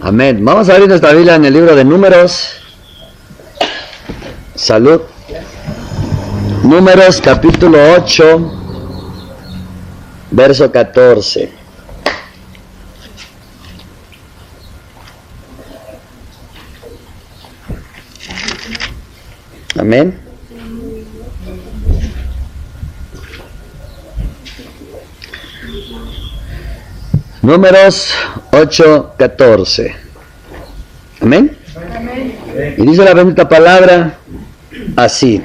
Amén. Vamos a abrir nuestra Biblia en el libro de Números. Salud. Números capítulo 8, verso 14. Amén. Números 8, 14. Amén. Y dice la bendita palabra así: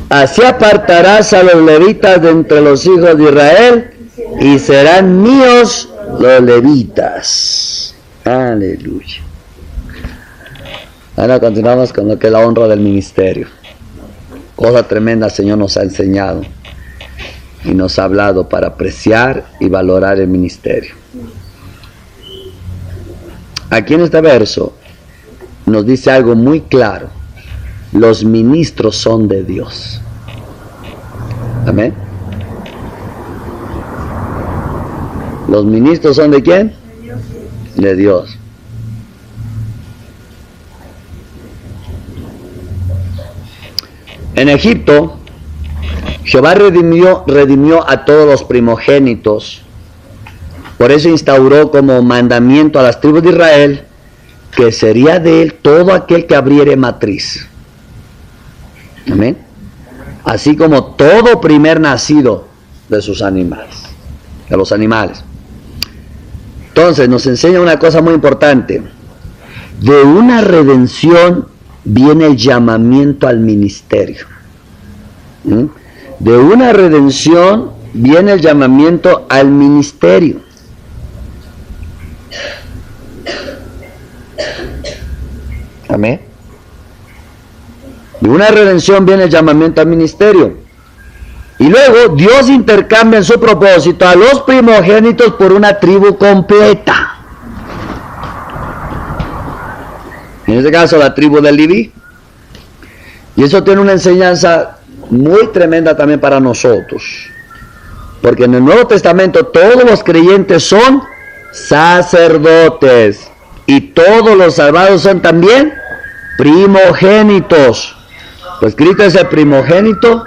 así apartarás a los levitas de entre los hijos de Israel, y serán míos los levitas. Aleluya. Ahora continuamos con lo que es la honra del ministerio. Cosa tremenda el Señor nos ha enseñado y nos ha hablado para apreciar y valorar el ministerio. Aquí en este verso nos dice algo muy claro: los ministros son de Dios. Amén. ¿Los ministros son de quién? De Dios. En Egipto, Jehová redimió a todos los primogénitos. Por eso instauró como mandamiento a las tribus de Israel que sería de él todo aquel que abriere matriz. Amén. Así como todo primer nacido de sus animales, de los animales. Entonces nos enseña una cosa muy importante. De una redención viene el llamamiento al ministerio. De una redención viene el llamamiento al ministerio. Amén. De una redención viene el llamamiento al ministerio. Y luego Dios intercambia en su propósito a los primogénitos por una tribu completa. En este caso la tribu de Leví. Y eso tiene una enseñanza muy tremenda también para nosotros. Porque en el Nuevo Testamento todos los creyentes son sacerdotes. Y todos los salvados son también primogénitos. Pues Cristo es el primogénito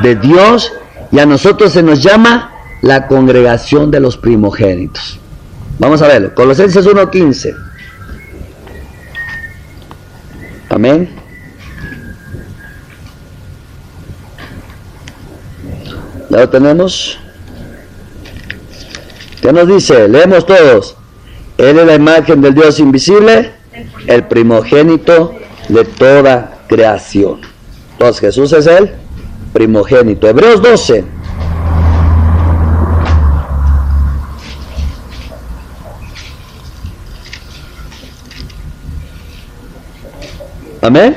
de Dios, y a nosotros se nos llama la congregación de los primogénitos. Vamos a verlo. Colosenses 1:15. Amén. ¿Ya lo tenemos? ¿Qué nos dice? Leemos todos. Él es la imagen del Dios invisible, el primogénito de toda creación. Entonces Jesús es el primogénito. Hebreos 12. Amén.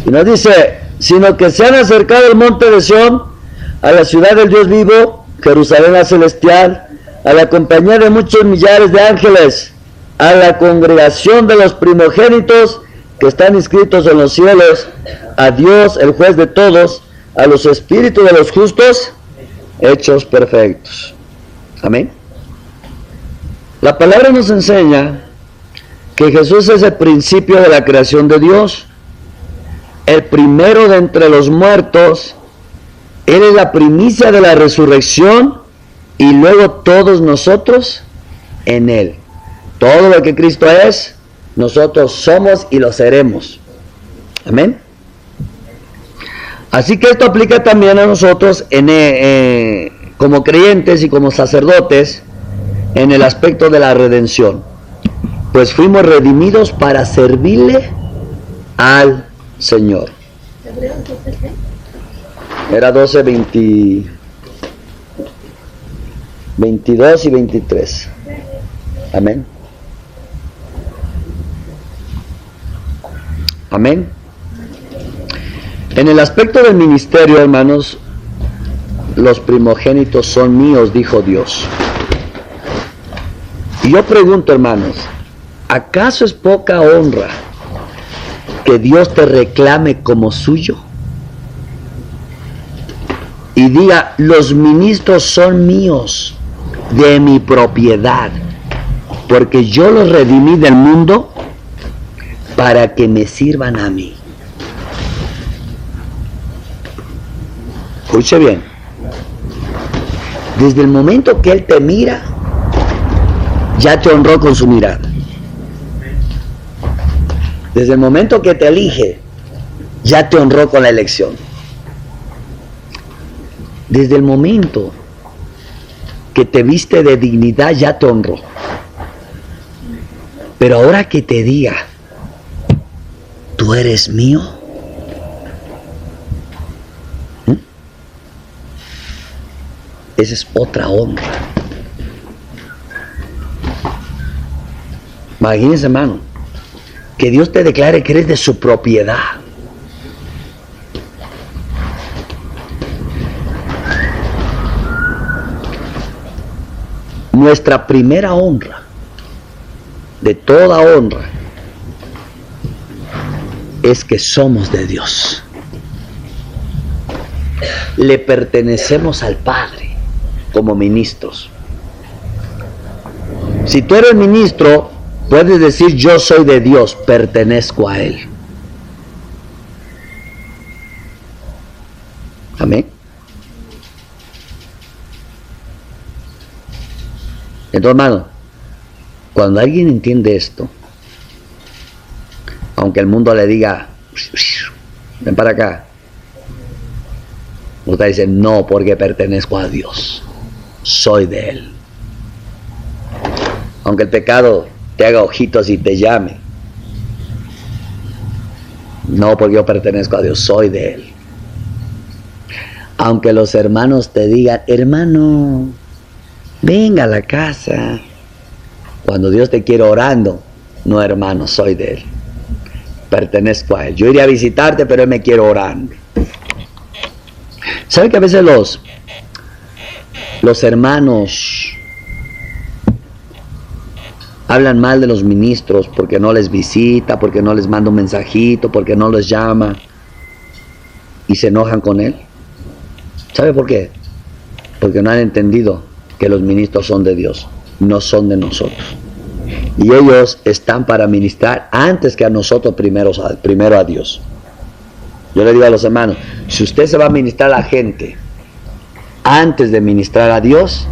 Y nos dice: sino que se han acercado al monte de Sión, a la ciudad del Dios vivo, Jerusalén la celestial, a la compañía de muchos millares de ángeles, a la congregación de los primogénitos que están inscritos en los cielos, a Dios, el juez de todos, a los espíritus de los justos hechos perfectos. Amén. La palabra nos enseña que Jesús es el principio de la creación de Dios, el primero de entre los muertos. Él es la primicia de la resurrección, y luego todos nosotros en Él. Todo lo que Cristo es, nosotros somos y lo seremos. Amén. Así que esto aplica también a nosotros como creyentes y como sacerdotes en el aspecto de la redención. Pues fuimos redimidos para servirle al Señor. Era 12, 22 y 23. Amén. Amén. En el aspecto del ministerio, hermanos, los primogénitos son míos, dijo Dios. Y yo pregunto, hermanos, ¿acaso es poca honra que Dios te reclame como suyo? Y diga, los ministros son míos. de mi propiedad, porque yo los redimí del mundo para que me sirvan a mí. Escuche bien. Desde el momento que Él te mira, ya te honró con su mirada. Desde el momento que te elige, ya te honró con la elección. Desde el momento que te viste de dignidad, ya te honró. Pero ahora que te diga, tú eres mío, esa es otra honra. Imagínense, hermano, que Dios te declare que eres de su propiedad. Nuestra primera honra, de toda honra, es que somos de Dios. Le pertenecemos al Padre como ministros. Si tú eres ministro, puedes decir: yo soy de Dios, pertenezco a Él. Amén. Entonces, hermano, cuando alguien entiende esto, aunque el mundo le diga: ven para acá, usted dice: no, porque pertenezco a Dios, soy de Él. Aunque el pecado te haga ojitos y te llame, no, porque yo pertenezco a Dios, soy de Él. Aunque los hermanos te digan: hermano, venga a la casa. Cuando Dios te quiere orando, no, hermano, soy de Él, pertenezco a Él. Yo iré a visitarte, pero Él me quiere orando. ¿Sabe que a veces los hermanos hablan mal de los ministros porque no les visita, porque no les manda un mensajito, porque no les llama, y se enojan con Él? ¿Sabe por qué? Porque no han entendido que los ministros son de Dios, no son de nosotros. Y ellos están para ministrar antes que a nosotros, primero a Dios. Yo le digo a los hermanos: si usted se va a ministrar a la gente antes de ministrar a Dios,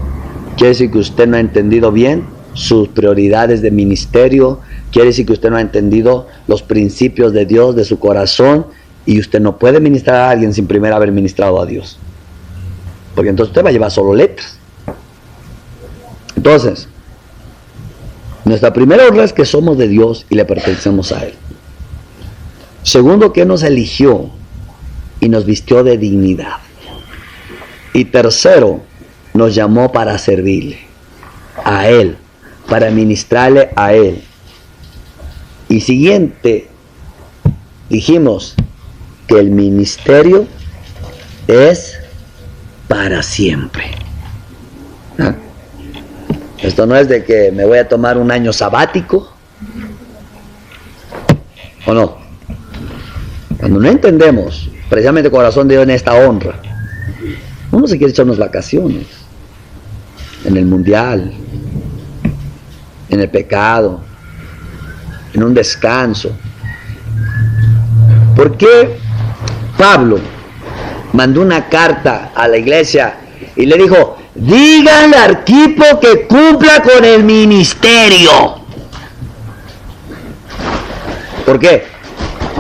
quiere decir que usted no ha entendido bien sus prioridades de ministerio, quiere decir que usted no ha entendido los principios de Dios, de su corazón, y usted no puede ministrar a alguien sin primero haber ministrado a Dios, porque entonces usted va a llevar solo letras. Entonces, nuestra primera honra es que somos de Dios y le pertenecemos a Él. Segundo, que nos eligió y nos vistió de dignidad. Y tercero, nos llamó para servirle a Él, para ministrarle a Él. Y siguiente, dijimos que el ministerio es para siempre. ¿Ah? Esto no es de que me voy a tomar un año sabático, ¿o no? Cuando no entendemos precisamente el corazón de Dios en esta honra, uno se quiere echar unas vacaciones en el mundial, en el pecado, en un descanso. ¿Por qué Pablo mandó una carta a la iglesia y le dijo: díganle a Arquipo que cumpla con el ministerio? ¿Por qué?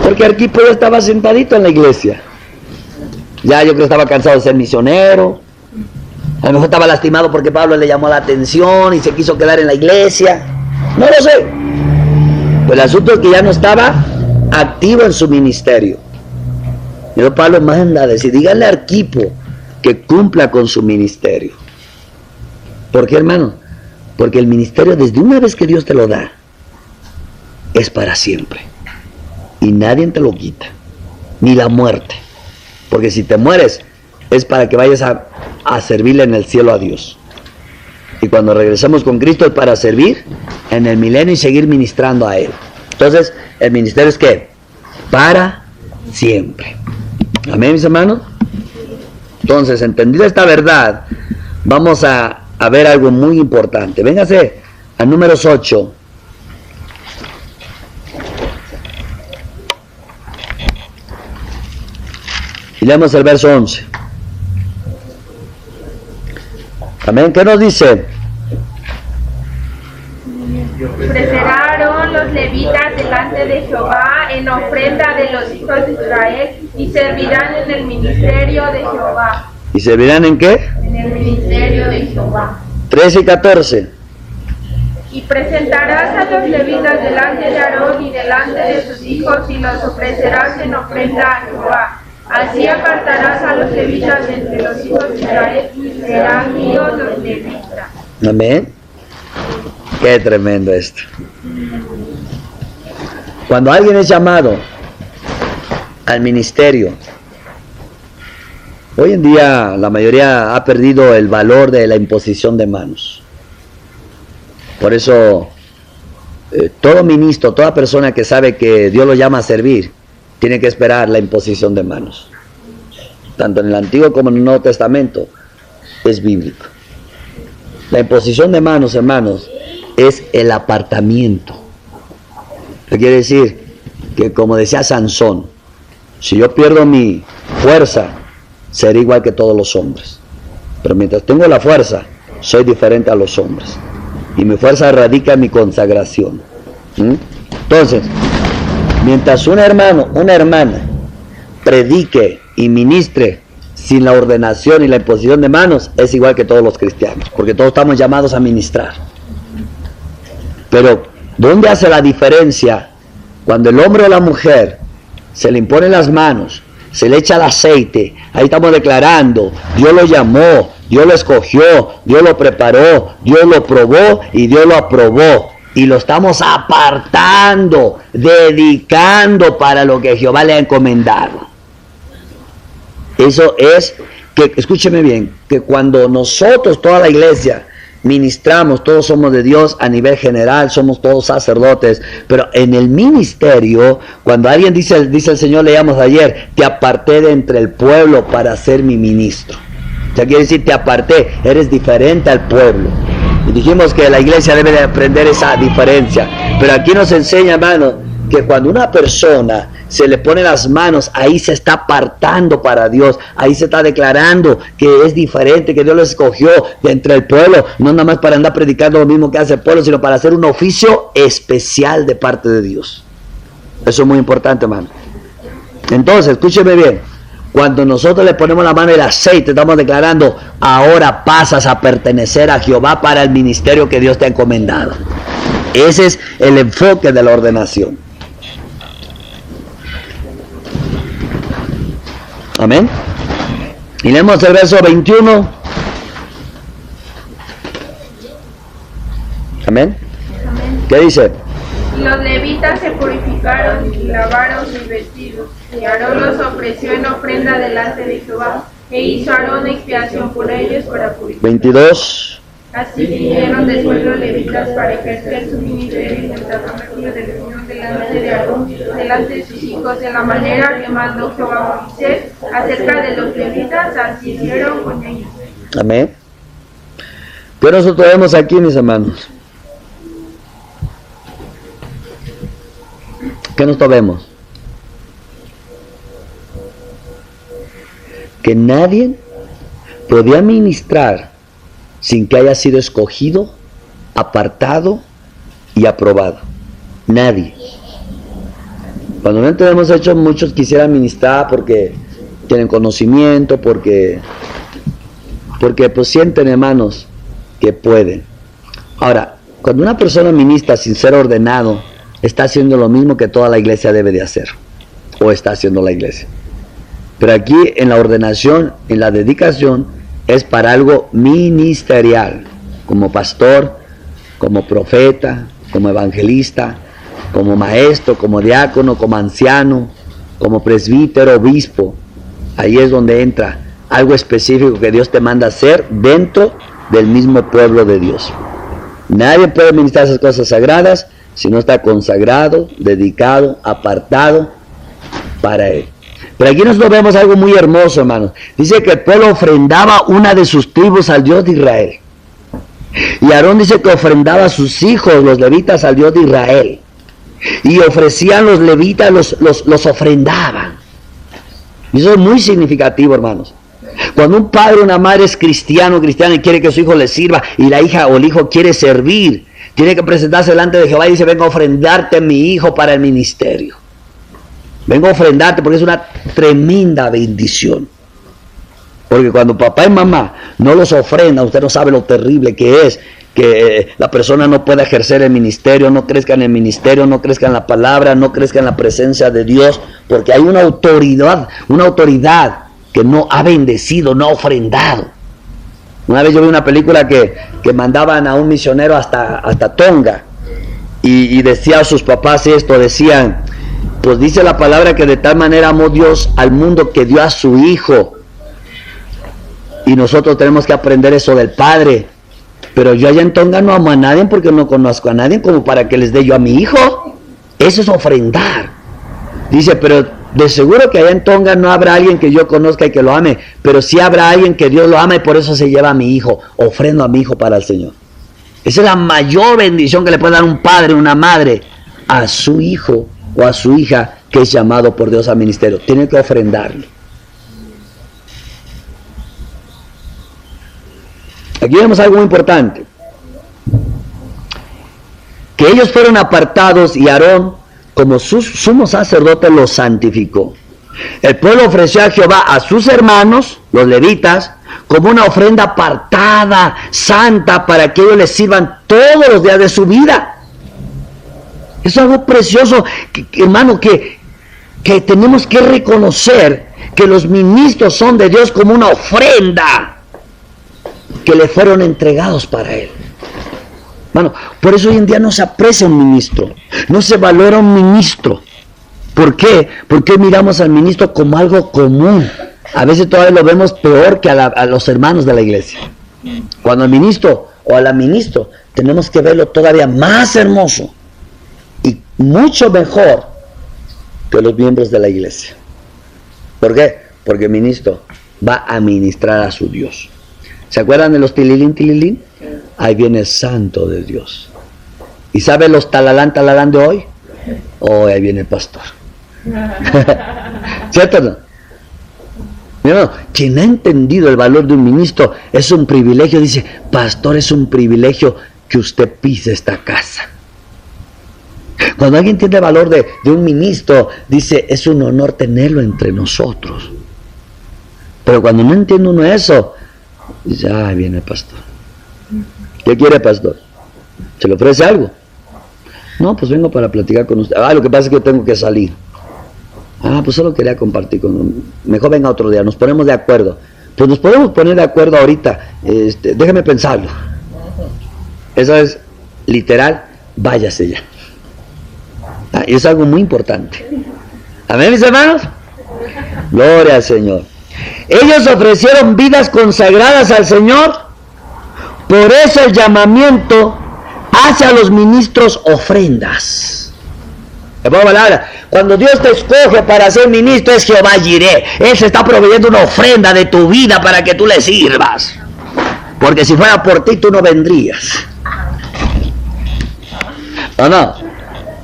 Porque Arquipo ya estaba sentadito en la iglesia. Ya yo creo que estaba cansado de ser misionero. A lo mejor estaba lastimado porque Pablo le llamó la atención y se quiso quedar en la iglesia. No lo sé. Pues el asunto es que ya no estaba activo en su ministerio. Pero Pablo manda a decir: díganle a Arquipo que cumpla con su ministerio. ¿Por qué, hermano? Porque el ministerio, desde una vez que Dios te lo da, es para siempre. Y nadie te lo quita. Ni la muerte. Porque si te mueres, es para que vayas a servirle en el cielo a Dios. Y cuando regresemos con Cristo, es para servir en el milenio y seguir ministrando a Él. Entonces, el ministerio es ¿qué? Para siempre. Amén, mis hermanos. Entonces, entendida esta verdad, vamos a a ver algo muy importante. Véngase a Números 8. Y leemos el verso 11. Amén. ¿Qué nos dice? Ofrecerá Aarón los levitas delante de Jehová en ofrenda de los hijos de Israel y servirán en el ministerio de Jehová. ¿Y servirán en qué? En el ministerio de Jehová. 13 y 14. Y presentarás a los levitas delante de Aarón y delante de sus hijos y los ofrecerás en ofrenda a Jehová. Así apartarás a los levitas de entre los hijos de Israel y serán míos los levitas. Amén. Qué tremendo esto. Cuando alguien es llamado al ministerio, hoy en día la mayoría ha perdido el valor de la imposición de manos. Por eso todo ministro, toda persona que sabe que Dios lo llama a servir, tiene que esperar la imposición de manos. Tanto en el Antiguo como en el Nuevo Testamento es bíblico. La imposición de manos, hermanos, es el apartamiento. ¿Qué quiere decir? Que como decía Sansón, si yo pierdo mi fuerza, seré igual que todos los hombres. Pero mientras tengo la fuerza, soy diferente a los hombres. Y mi fuerza radica en mi consagración. Entonces, mientras un hermano, una hermana, predique y ministre sin la ordenación y la imposición de manos, es igual que todos los cristianos, porque todos estamos llamados a ministrar. Pero, ¿dónde hace la diferencia cuando el hombre o la mujer se le imponen las manos, se le echa el aceite? Ahí estamos declarando, Dios lo llamó, Dios lo escogió, Dios lo preparó, Dios lo probó y Dios lo aprobó. Y lo estamos apartando, dedicando para lo que Jehová le ha encomendado. Eso es que, escúcheme bien, que cuando nosotros, toda la iglesia, ministramos, todos somos de Dios a nivel general, somos todos sacerdotes, pero en el ministerio, cuando alguien dice el Señor, leíamos ayer, te aparté de entre el pueblo para ser mi ministro. O sea, quiere decir, te aparté, eres diferente al pueblo. Y dijimos que la iglesia debe de aprender esa diferencia. Pero aquí nos enseña, hermano, que cuando una persona se le pone las manos, ahí se está apartando para Dios, ahí se está declarando que es diferente, que Dios lo escogió de entre el pueblo, no nada más para andar predicando lo mismo que hace el pueblo, sino para hacer un oficio especial de parte de Dios. Eso es muy importante, hermano. Entonces, escúcheme bien, cuando nosotros le ponemos la mano y el aceite, estamos declarando, ahora pasas a pertenecer a Jehová para el ministerio que Dios te ha encomendado. Ese es el enfoque de la ordenación. Amén. Y leemos el verso 21. Amén. ¿Qué dice? Y los levitas se purificaron y lavaron sus vestidos, y Aarón los ofreció en ofrenda delante de Jehová, e hizo Aarón expiación por ellos para purificar. 22. Así siguieron después los levitas para ejercer su ministerio en el tabernáculo de reunión delante de Aarón, delante de sus hijos, de la manera que mandó Jehová a Moisés acerca de los levitas, así hicieron con ellos. Amén. ¿Qué nosotros vemos aquí, mis hermanos? ¿Qué nosotros vemos? Que nadie podía ministrar sin que haya sido escogido, apartado y aprobado. Nadie. Cuando no tenemos hecho, muchos quisieran ministrar porque tienen conocimiento, porque pues sienten, hermanos, que pueden. Ahora, cuando una persona ministra sin ser ordenado, está haciendo lo mismo que toda la iglesia debe de hacer, o está haciendo la iglesia. Pero aquí en la ordenación, en la dedicación, es para algo ministerial, como pastor, como profeta, como evangelista, como maestro, como diácono, como anciano, como presbítero, obispo. Ahí es donde entra algo específico que Dios te manda hacer dentro del mismo pueblo de Dios. Nadie puede ministrar esas cosas sagradas si no está consagrado, dedicado, apartado para Él. Pero aquí nosotros vemos algo muy hermoso, hermanos. Dice que el pueblo ofrendaba una de sus tribus al Dios de Israel. Y Aarón dice que ofrendaba a sus hijos, los levitas, al Dios de Israel. Y ofrecían los levitas, los ofrendaban. Y eso es muy significativo, hermanos. Cuando un padre o una madre es cristiana y quiere que su hijo le sirva, y la hija o el hijo quiere servir, tiene que presentarse delante de Jehová y dice: vengo a ofrendarte mi hijo para el ministerio. Vengo a ofrendarte porque es una tremenda bendición. Porque cuando papá y mamá no los ofrendan, usted no sabe lo terrible que es que la persona no pueda ejercer el ministerio, no crezca en el ministerio, no crezca en la palabra, no crezca en la presencia de Dios, porque hay una autoridad que no ha bendecido, no ha ofrendado. Una vez yo vi una película que mandaban a un misionero hasta Tonga y decía a sus papás esto, decían: pues dice la palabra que de tal manera amó Dios al mundo que dio a su hijo, y nosotros tenemos que aprender eso del Padre. Pero yo allá en Tonga no amo a nadie porque no conozco a nadie como para que les dé yo a mi hijo. Eso es ofrendar. Dice: pero de seguro que allá en Tonga no habrá alguien que yo conozca y que lo ame, pero sí habrá alguien que Dios lo ama y por eso se lleva a mi hijo. Ofrendo a mi hijo para el Señor. Esa es la mayor bendición que le puede dar un padre, una madre, a su hijo o a su hija que es llamado por Dios al ministerio. Tiene que ofrendarle. Aquí vemos algo muy importante. Que ellos fueron apartados y Aarón, como sumo sacerdote, los santificó. El pueblo ofreció a Jehová a sus hermanos, los levitas, como una ofrenda apartada, santa, para que ellos les sirvan todos los días de su vida. Es algo precioso, hermano, que tenemos que reconocer que los ministros son de Dios como una ofrenda que le fueron entregados para Él. Bueno, por eso hoy en día no se aprecia un ministro, no se valora un ministro. ¿Por qué? Porque miramos al ministro como algo común. A veces todavía lo vemos peor que a los hermanos de la iglesia. Cuando al ministro o a la ministra tenemos que verlo todavía más hermoso y mucho mejor que los miembros de la iglesia. ¿Por qué? Porque el ministro va a ministrar a su Dios. ¿Se acuerdan de los tililín, tililín? Ahí viene el santo de Dios. ¿Y sabe los talalán, talalán de hoy? Oh, ahí viene el pastor. ¿Cierto o no? Mira, quien ha entendido el valor de un ministro es un privilegio. Dice: pastor, es un privilegio que usted pise esta casa. Cuando alguien entiende el valor de un ministro, dice: es un honor tenerlo entre nosotros. Pero cuando no entiende uno eso, dice: ahí viene el pastor. ¿Qué quiere, pastor? ¿Se le ofrece algo? No, pues vengo para platicar con usted. Lo que pasa es que yo tengo que salir. Pues solo quería compartir con... Mejor venga otro día, nos ponemos de acuerdo. Pues nos podemos poner de acuerdo ahorita. Déjeme pensarlo. Eso es literal: váyase ya. Y es algo muy importante. ¿Amén, mis hermanos? Gloria al Señor. Ellos ofrecieron vidas consagradas al Señor. Por eso el llamamiento hace a los ministros ofrendas. Cuando Dios te escoge para ser ministro, es Jehová Jireh. Él se está proveyendo una ofrenda de tu vida para que tú le sirvas. Porque si fuera por ti, tú no vendrías. ¿O no?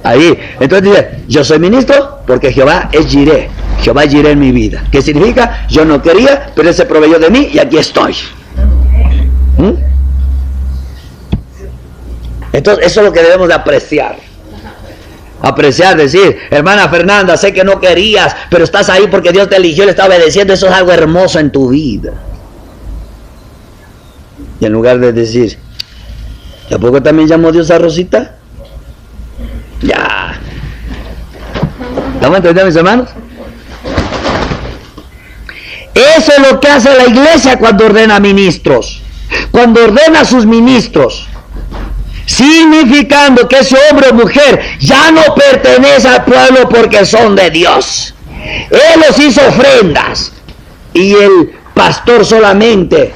Ahí. Entonces dice: yo soy ministro porque Jehová es Jireh. Jehová es Jireh en mi vida. ¿Qué significa? Yo no quería, pero Él se proveyó de mí y aquí estoy. Entonces eso es lo que debemos de apreciar. Apreciar, decir: hermana Fernanda, sé que no querías, pero estás ahí porque Dios te eligió y le está obedeciendo. Eso es algo hermoso en tu vida. Y en lugar de decir: ¿tampoco también llamó Dios a Rosita? Ya. ¿Estamos entendiendo, mis hermanos? Eso es lo que hace la iglesia cuando ordena ministros. Cuando ordena a sus ministros, significando que ese hombre o mujer ya no pertenece al pueblo porque son de Dios. Él los hizo ofrendas y el pastor solamente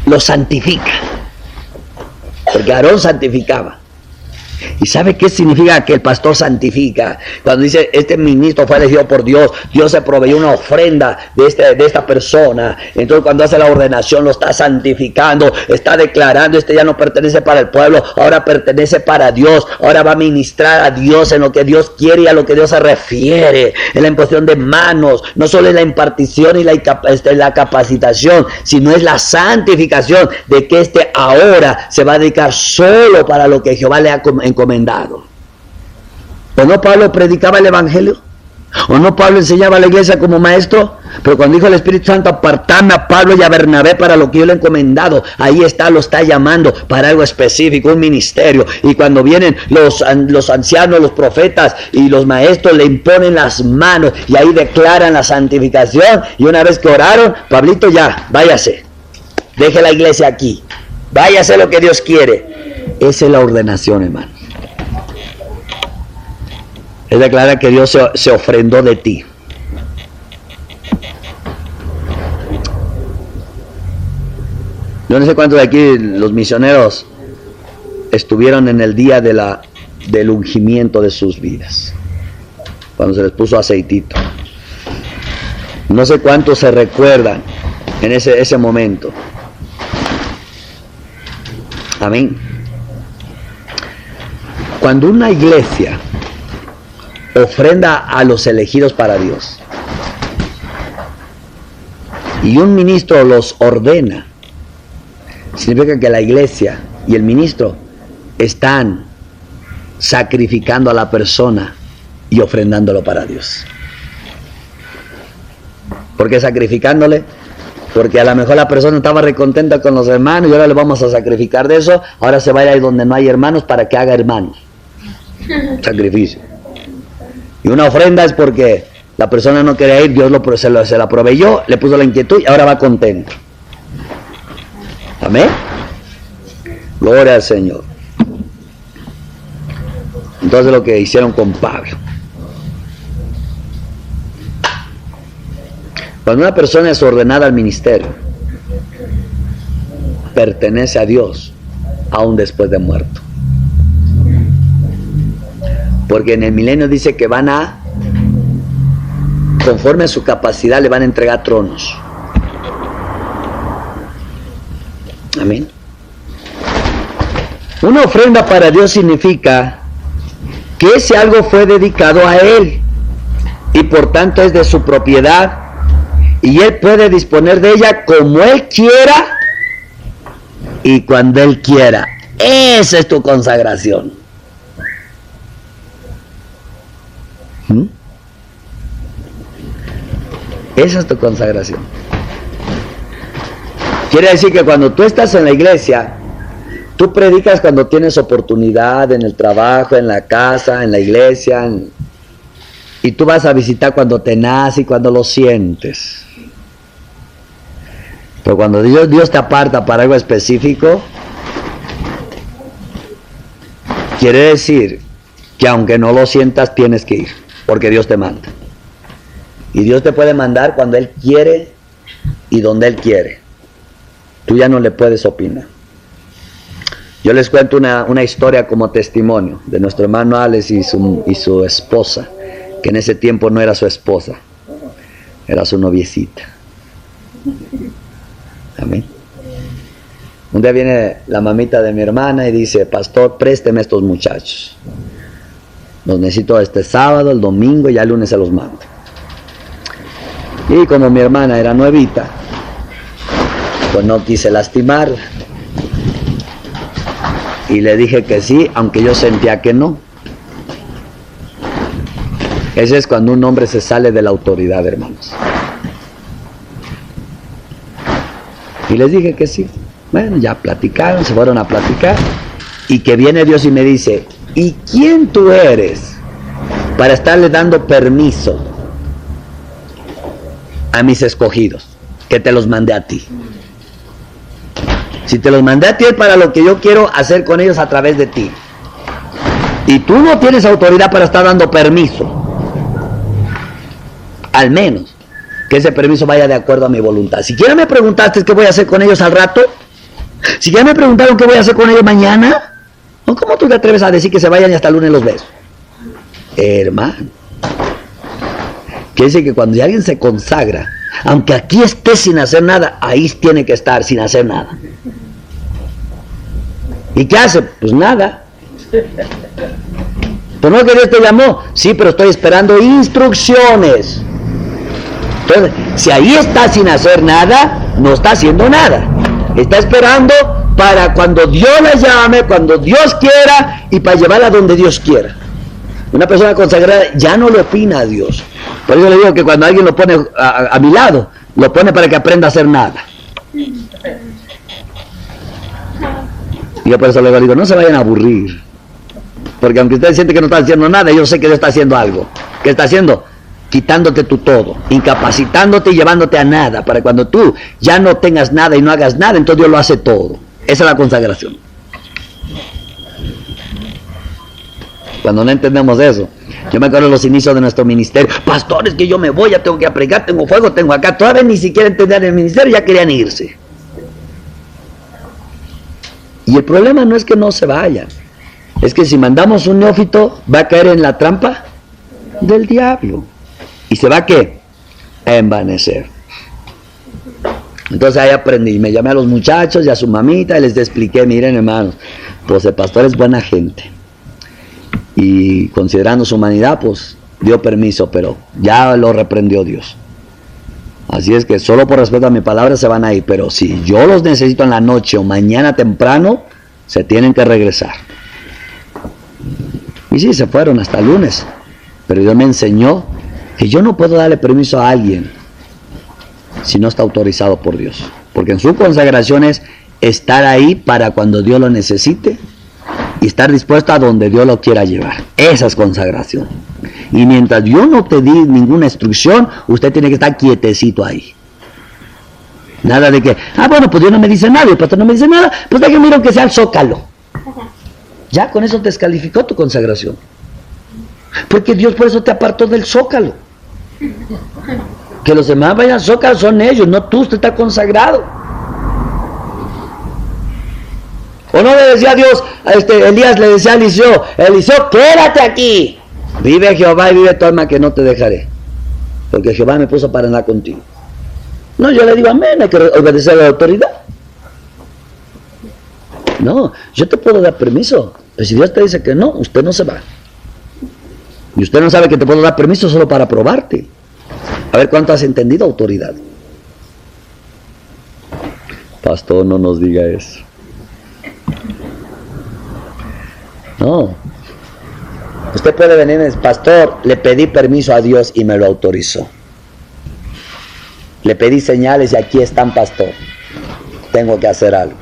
los santifica, porque Aarón santificaba. ¿Y sabe qué significa que el pastor santifica? Cuando dice, este ministro fue elegido por Dios, Dios se proveyó una ofrenda de esta persona. Entonces cuando hace la ordenación lo está santificando, está declarando, este ya no pertenece para el pueblo, ahora pertenece para Dios, ahora va a ministrar a Dios en lo que Dios quiere y a lo que Dios se refiere, en la imposición de manos, no solo en la impartición y la capacitación, sino es la santificación de que este ahora se va a dedicar solo para lo que Jehová le ha encomendado. ¿O no Pablo predicaba el evangelio? ¿O no Pablo enseñaba a la iglesia como maestro? Pero cuando dijo el Espíritu Santo, apartadme a Pablo y a Bernabé para lo que yo le he encomendado, ahí está, lo está llamando para algo específico, un ministerio. Y cuando vienen los ancianos, los profetas y los maestros, le imponen las manos y ahí declaran la santificación. Y una vez que oraron, Pablito, ya, váyase, deje la iglesia aquí, váyase lo que Dios quiere. Esa es la ordenación, hermano. Es declarar que Dios se ofrendó de ti. Yo no sé cuántos de aquí, los misioneros, estuvieron en el día del ungimiento de sus vidas, cuando se les puso aceitito. No sé cuántos se recuerdan en ese momento. Amén. Cuando una iglesia ofrenda a los elegidos para Dios y un ministro los ordena, significa que la iglesia y el ministro están sacrificando a la persona y ofrendándolo para Dios. ¿Por qué sacrificándole? Porque a lo mejor la persona estaba recontenta con los hermanos y ahora le vamos a sacrificar de eso, ahora se va a ir ahí donde no hay hermanos para que haga hermanos. Sacrificio. Y una ofrenda es porque la persona no quería ir, Dios se la proveyó, le puso la inquietud y ahora va contento. Amén. Gloria al Señor. Entonces lo que hicieron con Pablo. Cuando una persona es ordenada al ministerio, pertenece a Dios aún después de muerto. Porque en el milenio dice que van a, conforme a su capacidad, le van a entregar tronos. Amén. Una ofrenda para Dios significa que ese algo fue dedicado a Él y por tanto es de su propiedad y Él puede disponer de ella como Él quiera y cuando Él quiera. Esa es tu consagración. Esa es tu consagración. Quiere decir que cuando tú estás en la iglesia, tú predicas cuando tienes oportunidad, en el trabajo, en la casa, en la iglesia, y tú vas a visitar cuando te nace y cuando lo sientes. Pero cuando Dios te aparta para algo específico, quiere decir que aunque no lo sientas, tienes que ir, porque Dios te manda. Y Dios te puede mandar cuando Él quiere y donde Él quiere. Tú ya no le puedes opinar. Yo les cuento una historia como testimonio de nuestro hermano Alex y su esposa, que en ese tiempo no era su esposa, era su noviecita. Amén. Un día viene la mamita de mi hermana y dice, pastor, présteme a estos muchachos. Los necesito este sábado, el domingo y ya el lunes se los mando. Y como mi hermana era nuevita, pues no quise lastimarla. Y le dije que sí, aunque yo sentía que no. Ese es cuando un hombre se sale de la autoridad, hermanos. Y les dije que sí. Bueno, ya platicaron, se fueron a platicar. Y que viene Dios y me dice, ¿y quién tú eres para estarle dando permiso a mis escogidos, que te los mandé a ti? Si te los mandé a ti es para lo que yo quiero hacer con ellos a través de ti. Y tú no tienes autoridad para estar dando permiso. Al menos que ese permiso vaya de acuerdo a mi voluntad. Si siquiera me preguntaste qué voy a hacer con ellos al rato, si siquiera me preguntaron qué voy a hacer con ellos mañana, ¿Cómo tú te atreves a decir que se vayan y hasta el lunes los ves? Hermano. Quiere decir que cuando alguien se consagra, aunque aquí esté sin hacer nada, ahí tiene que estar sin hacer nada. ¿Y qué hace? Pues nada. ¿Pero no que Dios te llamó? Sí, pero estoy esperando instrucciones. Entonces, si ahí está sin hacer nada, no está haciendo nada. Está esperando para cuando Dios la llame, cuando Dios quiera, y para llevarla donde Dios quiera. Una persona consagrada ya no le opina a Dios. Por eso le digo que cuando alguien lo pone a mi lado, lo pone para que aprenda a hacer nada. Y yo por eso le digo, no se vayan a aburrir. Porque aunque ustedes sienten que no están haciendo nada, yo sé que Dios está haciendo algo. ¿Qué está haciendo? Quitándote tu todo, incapacitándote y llevándote a nada. Para cuando tú ya no tengas nada y no hagas nada, entonces Dios lo hace todo. Esa es la consagración. Cuando no entendemos eso. Yo me acuerdo de los inicios de nuestro ministerio. Pastores, que yo me voy, ya tengo que predicar, tengo fuego, tengo acá. Todavía ni siquiera entendían el ministerio, ya querían irse. Y el problema no es que no se vayan. Es que si mandamos un neófito, va a caer en la trampa del diablo. ¿Y se va a qué? A envanecer. Entonces ahí aprendí. Me llamé a los muchachos y a su mamita y les expliqué, miren hermanos, pues el pastor es buena gente. Y considerando su humanidad, pues dio permiso, pero ya lo reprendió Dios. Así es que solo por respeto a mi palabra se van a ir, pero si yo los necesito en la noche o mañana temprano, se tienen que regresar. Y sí, se fueron hasta el lunes, pero Dios me enseñó que yo no puedo darle permiso a alguien si no está autorizado por Dios, porque en su consagración es estar ahí para cuando Dios lo necesite y estar dispuesto a donde Dios lo quiera llevar. Esa es consagración. Y mientras yo no te di ninguna instrucción, usted tiene que estar quietecito ahí. Nada de que, bueno, pues Dios no me dice nada, el pastor no me dice nada, pues déjame mirar que sea el zócalo. Ya con eso descalificó tu consagración. Porque Dios por eso te apartó del zócalo. Que los demás vayan al zócalo son ellos, no tú, usted está consagrado. ¿O no le decía a Dios, Elías le decía a Eliseo, quédate aquí, vive Jehová y vive tu alma que no te dejaré, porque Jehová me puso para andar contigo? No, yo le digo amén, hay que obedecer a la autoridad. No, yo te puedo dar permiso, pero si Dios te dice que no, usted no se va. Y usted no sabe que te puedo dar permiso solo para probarte. A ver cuánto has entendido autoridad. Pastor, no nos diga eso. No. Usted puede venir y decir, pastor, le pedí permiso a Dios y me lo autorizó. Le pedí señales y aquí están, pastor. Tengo que hacer algo.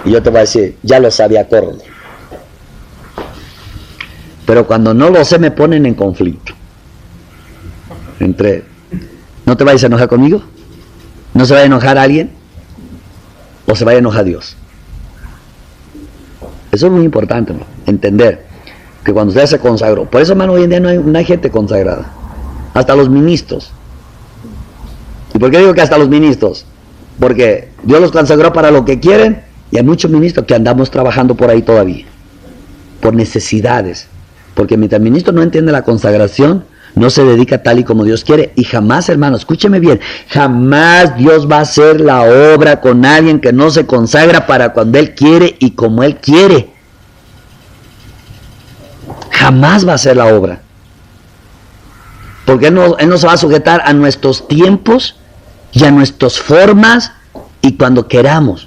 Y yo te voy a decir, ya lo sabía, córrele. Pero cuando no lo sé me ponen en conflicto. ¿No te vayas a enojar conmigo? ¿No se va a enojar alguien? ¿O se va a enojar Dios? Eso es muy importante, ¿no? Entender que cuando usted se consagró, por eso, hermano, hoy en día no hay gente consagrada, hasta los ministros. ¿Y por qué digo que hasta los ministros? Porque Dios los consagró para lo que quieren, y hay muchos ministros que andamos trabajando por ahí todavía, por necesidades, porque mientras el ministro no entiende la consagración, no se dedica tal y como Dios quiere, y jamás, hermano, escúcheme bien, jamás Dios va a hacer la obra con alguien que no se consagra para cuando Él quiere y como Él quiere. Jamás va a hacer la obra. Porque Él no se va a sujetar a nuestros tiempos y a nuestras formas y cuando queramos.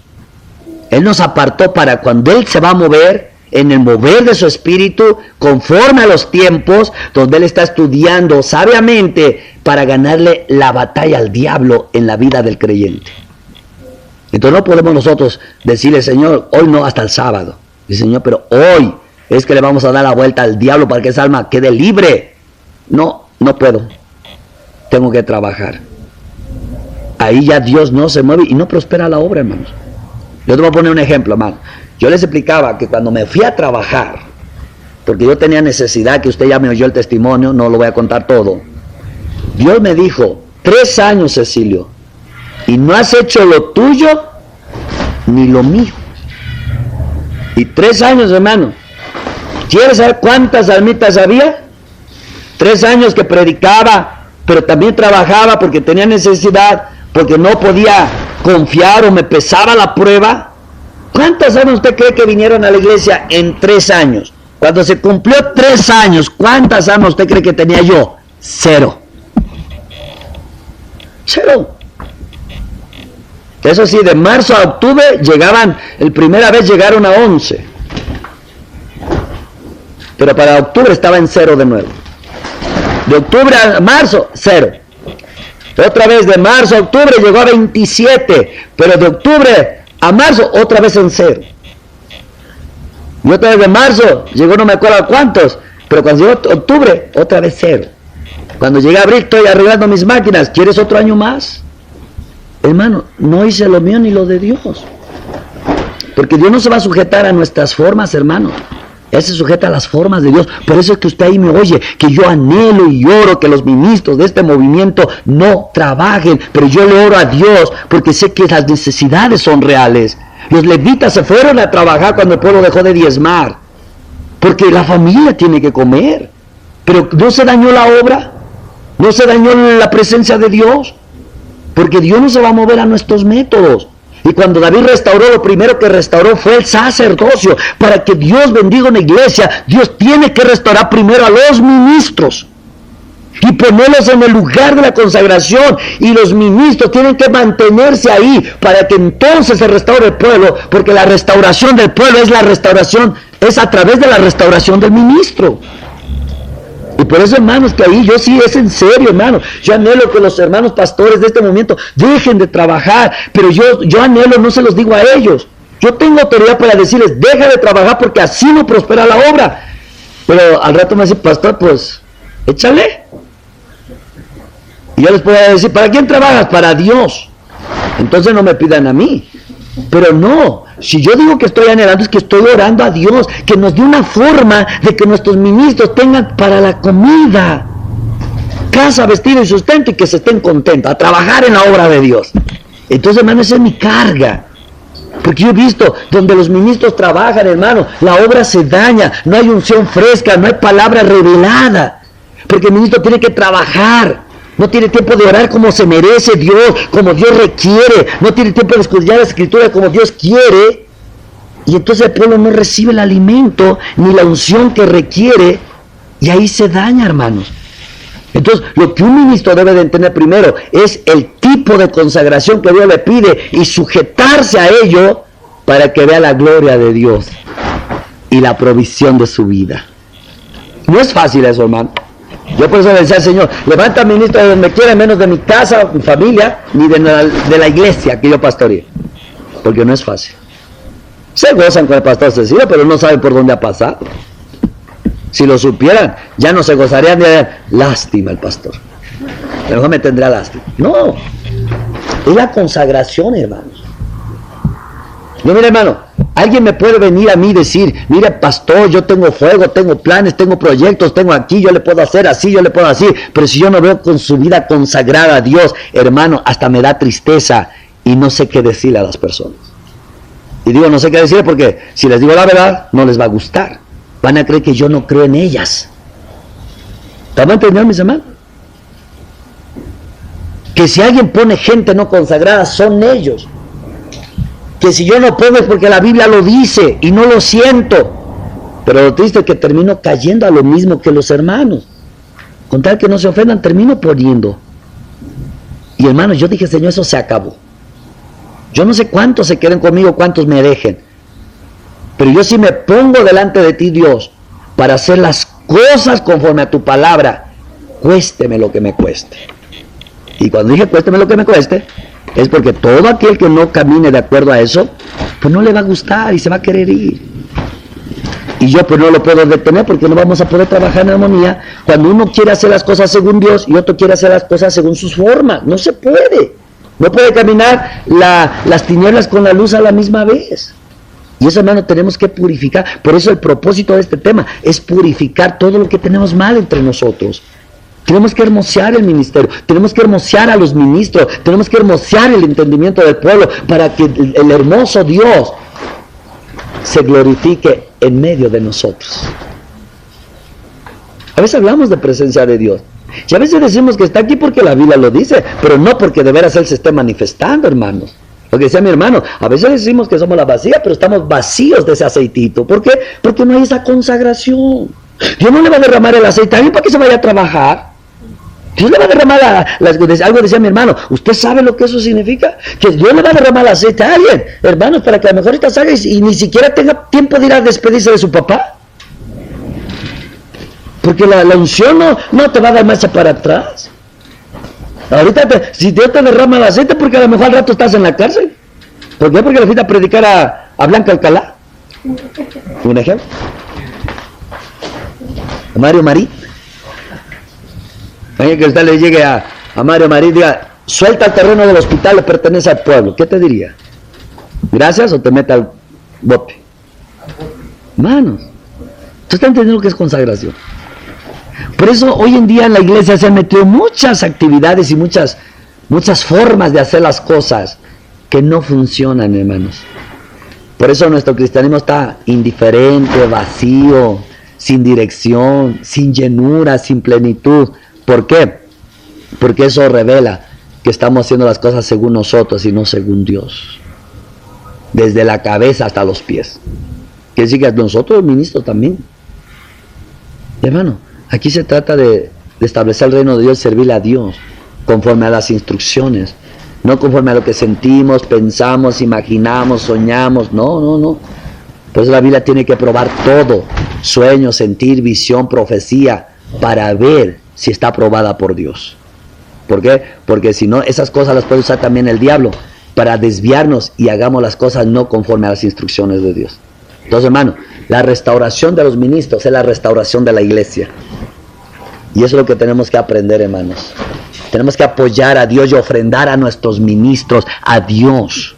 Él nos apartó para cuando Él se va a mover, en el mover de su espíritu, conforme a los tiempos, donde Él está estudiando sabiamente para ganarle la batalla al diablo en la vida del creyente. Entonces no podemos nosotros decirle, Señor, hoy no, hasta el sábado. Dice, Señor, pero hoy es que le vamos a dar la vuelta al diablo para que esa alma quede libre. No puedo. Tengo que trabajar. Ahí ya Dios no se mueve y no prospera la obra, hermanos. Yo te voy a poner un ejemplo, hermano. Yo les explicaba que cuando me fui a trabajar, porque yo tenía necesidad, que usted ya me oyó el testimonio, no lo voy a contar todo. Dios me dijo, 3 años, Cecilio, y no has hecho lo tuyo ni lo mío. Y 3 años, hermano. ¿Quieres saber cuántas almitas había? 3 años que predicaba, pero también trabajaba porque tenía necesidad, porque no podía confiar o me pesaba la prueba. ¿Cuántas almas usted cree que vinieron a la iglesia en 3 años? Cuando se cumplió 3 años, ¿cuántas almas usted cree que tenía yo? 0. 0. Eso sí, de marzo a octubre llegaban, el primera vez llegaron a 11. Pero para octubre estaba en 0 de nuevo. De octubre a marzo, 0. Otra vez de marzo a octubre llegó a 27. Pero de octubre a marzo, otra vez en 0. Y otra vez de marzo, llegó no me acuerdo a cuántos. Pero cuando llegó octubre, otra vez 0. Cuando llegué a abril, estoy arreglando mis máquinas. ¿Quieres otro año más? Hermano, no hice lo mío ni lo de Dios. Porque Dios no se va a sujetar a nuestras formas, hermano. Él se sujeta a las formas de Dios. Por eso es que usted ahí me oye, que yo anhelo y oro que los ministros de este movimiento no trabajen. Pero yo le oro a Dios porque sé que las necesidades son reales. Los levitas se fueron a trabajar cuando el pueblo dejó de diezmar. Porque la familia tiene que comer. Pero no se dañó la obra. No se dañó la presencia de Dios. Porque Dios no se va a mover a nuestros métodos. Y cuando David restauró, lo primero que restauró fue el sacerdocio. Para que Dios bendiga una iglesia, Dios tiene que restaurar primero a los ministros y ponerlos en el lugar de la consagración. Y los ministros tienen que mantenerse ahí para que entonces se restaure el pueblo, porque la restauración del pueblo es la restauración, es a través de la restauración del ministro. Y por eso, hermanos, que ahí yo sí, es en serio, hermano. Yo anhelo que los hermanos pastores de este movimiento dejen de trabajar, pero yo anhelo, no se los digo a ellos. Yo tengo autoridad para decirles, deja de trabajar porque así no prospera la obra. Pero al rato me dice, pastor, pues, échale. Y yo les puedo decir, ¿para quién trabajas? Para Dios. Entonces no me pidan a mí. Pero no, si yo digo que estoy anhelando, es que estoy orando a Dios que nos dé una forma de que nuestros ministros tengan para la comida, casa, vestido y sustento, y que se estén contentos a trabajar en la obra de Dios. Entonces, hermano, esa es mi carga. Porque yo he visto donde los ministros trabajan, hermano, la obra se daña, no hay unción fresca, no hay palabra revelada. Porque el ministro tiene que trabajar. No tiene tiempo de orar como se merece Dios, como Dios requiere. No tiene tiempo de escudriñar la Escritura como Dios quiere. Y entonces el pueblo no recibe el alimento ni la unción que requiere. Y ahí se daña, hermanos. Entonces, lo que un ministro debe de entender primero es el tipo de consagración que Dios le pide y sujetarse a ello para que vea la gloria de Dios y la provisión de su vida. No es fácil eso, hermano. Yo por eso le decía al Señor, levanta ministro de donde quiera, menos de mi casa, mi familia, ni de la iglesia que yo pastoreo. Porque no es fácil. Se gozan con el pastor Cecilio, pero no saben por dónde ha pasado. Si lo supieran, ya no se gozarían de lástima el pastor. A lo mejor me tendrá lástima. No, es la consagración, hermanos. Yo, mire, hermano, alguien me puede venir a mí y decir, mire, pastor, yo tengo fuego, tengo planes, tengo proyectos, tengo aquí, yo le puedo hacer así, yo le puedo así, pero si yo no veo con su vida consagrada a Dios, hermano, hasta me da tristeza y no sé qué decirle a las personas. Y digo, no sé qué decirle porque si les digo la verdad, no les va a gustar. Van a creer que yo no creo en ellas. ¿Estamos entendiendo, mis hermanos? Que si alguien pone gente no consagrada, son ellos. Que si yo no pongo es porque la Biblia lo dice y no lo siento. Pero lo triste es que termino cayendo a lo mismo que los hermanos. Con tal que no se ofendan, termino poniendo. Y hermanos, yo dije, Señor, eso se acabó. Yo no sé cuántos se queden conmigo, cuántos me dejen. Pero yo sí me pongo delante de ti, Dios, para hacer las cosas conforme a tu palabra, cuésteme lo que me cueste. Y cuando dije cuésteme lo que me cueste, es porque todo aquel que no camine de acuerdo a eso, pues no le va a gustar y se va a querer ir. Y yo pues no lo puedo detener porque no vamos a poder trabajar en armonía cuando uno quiere hacer las cosas según Dios y otro quiere hacer las cosas según sus formas. No se puede. No puede caminar las tinieblas con la luz a la misma vez. Y eso, hermano, tenemos que purificar. Por eso el propósito de este tema es purificar todo lo que tenemos mal entre nosotros. Tenemos que hermosear el ministerio, tenemos que hermosear a los ministros, tenemos que hermosear el entendimiento del pueblo para que el hermoso Dios se glorifique en medio de nosotros. A veces hablamos de presencia de Dios. Y a veces decimos que está aquí porque la Biblia lo dice, pero no porque de veras Él se esté manifestando, hermanos. Lo que decía mi hermano, a veces decimos que somos la vacía, pero estamos vacíos de ese aceitito. ¿Por qué? Porque no hay esa consagración. Dios no le va a derramar el aceite a alguien para que se vaya a trabajar. Dios le va a derramar algo decía mi hermano, ¿usted sabe lo que eso significa? Que Dios le va a derramar el aceite a alguien, hermanos, para que a lo mejor esta salga y ni siquiera tenga tiempo de ir a despedirse de su papá. Porque la unción no te va a dar marcha para atrás. Ahorita, si Dios te derrama el aceite, porque a lo mejor al rato estás en la cárcel. ¿Por qué? Porque le fuiste a predicar a Blanca Alcalá. ¿Un ejemplo? A Mario Marí. Alguien que usted le llegue a Mario Marí y diga, suelta el terreno del hospital, le pertenece al pueblo. ¿Qué te diría? ¿Gracias o te mete al bote? Manos. ¿Tú estás entendiendo lo que es consagración? Por eso hoy en día en la iglesia se han metido muchas actividades y muchas formas de hacer las cosas que no funcionan, hermanos. Por eso nuestro cristianismo está indiferente, vacío, sin dirección, sin llenura, sin plenitud. ¿Por qué? Porque eso revela que estamos haciendo las cosas según nosotros y no según Dios. Desde la cabeza hasta los pies. Quiere decir que nosotros los ministros también. Hermano, aquí se trata de establecer el reino de Dios, servirle a Dios conforme a las instrucciones, no conforme a lo que sentimos, pensamos, imaginamos, soñamos. No. Por eso la Biblia tiene que probar todo, sueño, sentir, visión, profecía, para ver si está aprobada por Dios. ¿Por qué? Porque si no, esas cosas las puede usar también el diablo para desviarnos y hagamos las cosas no conforme a las instrucciones de Dios. Entonces, hermano, la restauración de los ministros es la restauración de la iglesia. Y eso es lo que tenemos que aprender, hermanos. Tenemos que apoyar a Dios y ofrendar a nuestros ministros, a Dios.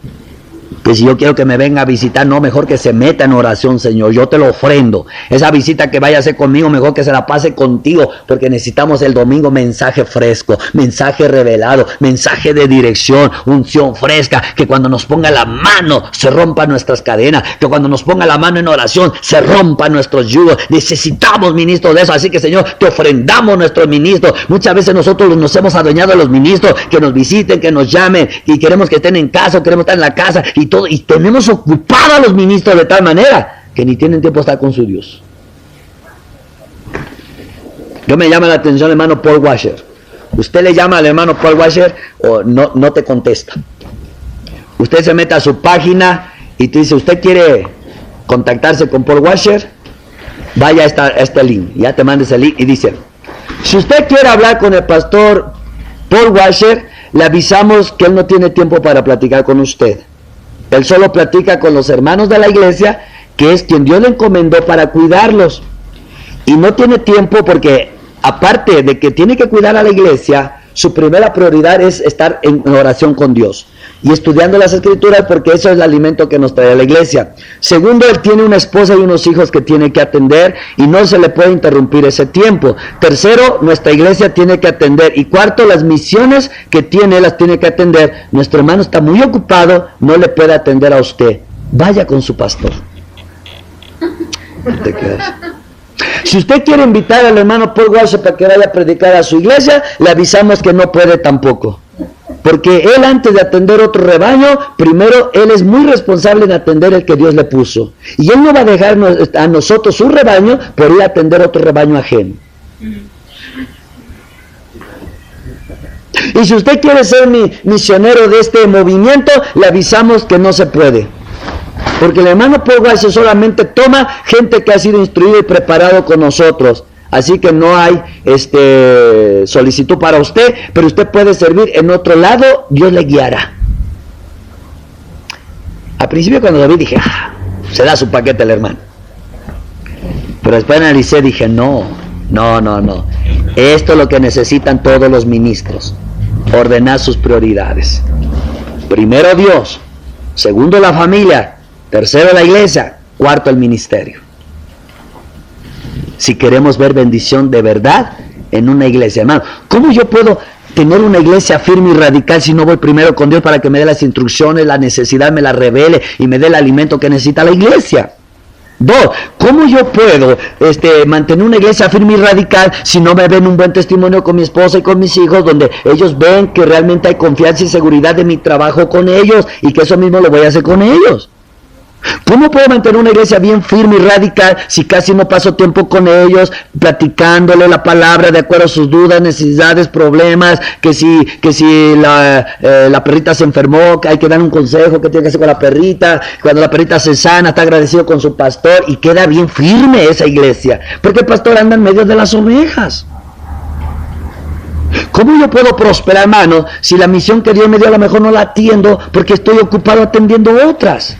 Que si yo quiero que me venga a visitar, no, mejor que se meta en oración, Señor, yo te lo ofrendo. Esa visita que vaya a hacer conmigo, mejor que se la pase contigo, porque necesitamos el domingo mensaje fresco, mensaje revelado, mensaje de dirección, unción fresca, que cuando nos ponga la mano se rompan nuestras cadenas, que cuando nos ponga la mano en oración se rompan nuestros yugos. Necesitamos ministros de eso, así que, Señor, te ofrendamos nuestros ministros. Muchas veces nosotros nos hemos adueñado de los ministros, que nos visiten, que nos llamen, y queremos que estén en casa, queremos estar en la casa, y tenemos ocupados a los ministros de tal manera que ni tienen tiempo de estar con su Dios. Yo me llama la atención el hermano Paul Washer. Usted le llama al hermano Paul Washer o no te contesta. Usted se mete a su página y te dice, usted quiere contactarse con Paul Washer, vaya a este link. Ya te manda ese link y dice, si usted quiere hablar con el pastor Paul Washer, le avisamos que él no tiene tiempo para platicar con usted. Él solo platica con los hermanos de la iglesia, que es quien Dios le encomendó para cuidarlos. Y no tiene tiempo porque, aparte de que tiene que cuidar a la iglesia, su primera prioridad es estar en oración con Dios y estudiando las escrituras, porque eso es el alimento que nos trae a la iglesia. Segundo, él tiene una esposa y unos hijos que tiene que atender y no se le puede interrumpir ese tiempo. Tercero, nuestra iglesia tiene que atender. Y cuarto, las misiones que tiene, las tiene que atender. Nuestro hermano está muy ocupado, no le puede atender a usted. Vaya con su pastor. ¿Te quedas? Si usted quiere invitar al hermano Paul Washer para que vaya a predicar a su iglesia, le avisamos que no puede tampoco. Porque él, antes de atender otro rebaño, primero él es muy responsable en atender el que Dios le puso. Y él no va a dejar a nosotros su rebaño por ir a atender otro rebaño ajeno. Y si usted quiere ser misionero de este movimiento, le avisamos que no se puede. Porque el hermano Paul Washer solamente toma gente que ha sido instruido y preparado con nosotros. Así que no hay solicitud para usted, pero usted puede servir en otro lado, Dios le guiará. Al principio cuando lo vi dije, se da su paquete el hermano. Pero después analicé, dije, no. Esto es lo que necesitan todos los ministros, ordenar sus prioridades. Primero Dios, segundo la familia, tercero la iglesia, cuarto el ministerio. Si queremos ver bendición de verdad en una iglesia, hermano, ¿cómo yo puedo tener una iglesia firme y radical si no voy primero con Dios para que me dé las instrucciones, la necesidad me la revele y me dé el alimento que necesita la iglesia? 2, ¿cómo yo puedo mantener una iglesia firme y radical si no me ven un buen testimonio con mi esposa y con mis hijos, donde ellos ven que realmente hay confianza y seguridad de mi trabajo con ellos y que eso mismo lo voy a hacer con ellos? ¿Cómo puedo mantener una iglesia bien firme y radical si casi no paso tiempo con ellos, platicándole la palabra de acuerdo a sus dudas, necesidades, problemas, que si la perrita se enfermó, que hay que dar un consejo, que tiene que hacer con la perrita, cuando la perrita se sana, está agradecido con su pastor y queda bien firme esa iglesia? Porque el pastor anda en medio de las ovejas. ¿Cómo yo puedo prosperar, hermano, si la misión que Dios me dio a lo mejor no la atiendo porque estoy ocupado atendiendo otras?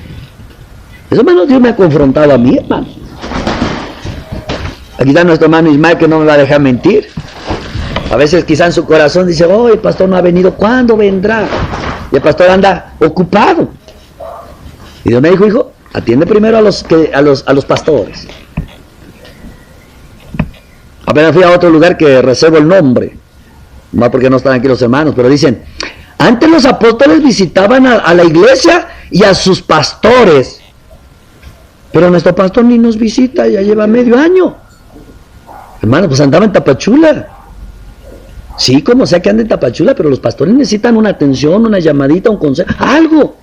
Eso, hermano, Dios me ha confrontado a mí, hermano. Aquí está nuestro hermano Ismael, que no me va a dejar mentir. A veces quizá en su corazón dice, oh, el pastor no ha venido, ¿cuándo vendrá? Y el pastor anda ocupado. Y Dios me dijo, hijo, atiende primero a los pastores. Apenas fui a otro lugar que reservo el nombre, no porque no están aquí los hermanos, pero dicen, antes los apóstoles visitaban a la iglesia y a sus pastores, pero nuestro pastor ni nos visita, ya lleva medio año. Hermano, pues andaba en Tapachula. Sí, como sea que ande en Tapachula, pero los pastores necesitan una atención, una llamadita, un consejo, algo.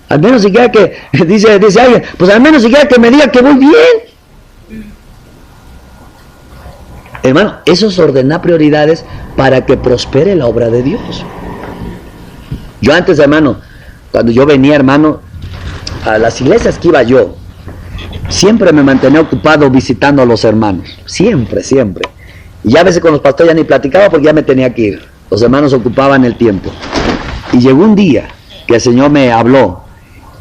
Al menos siquiera que, dice alguien, pues al menos siquiera que me diga que voy bien. Hermano, eso es ordenar prioridades para que prospere la obra de Dios. Yo antes, hermano, cuando yo venía, hermano, a las iglesias que iba yo, siempre me mantenía ocupado visitando a los hermanos. Siempre. Y ya a veces con los pastores ya ni platicaba porque ya me tenía que ir. Los hermanos ocupaban el tiempo. Y llegó un día que el Señor me habló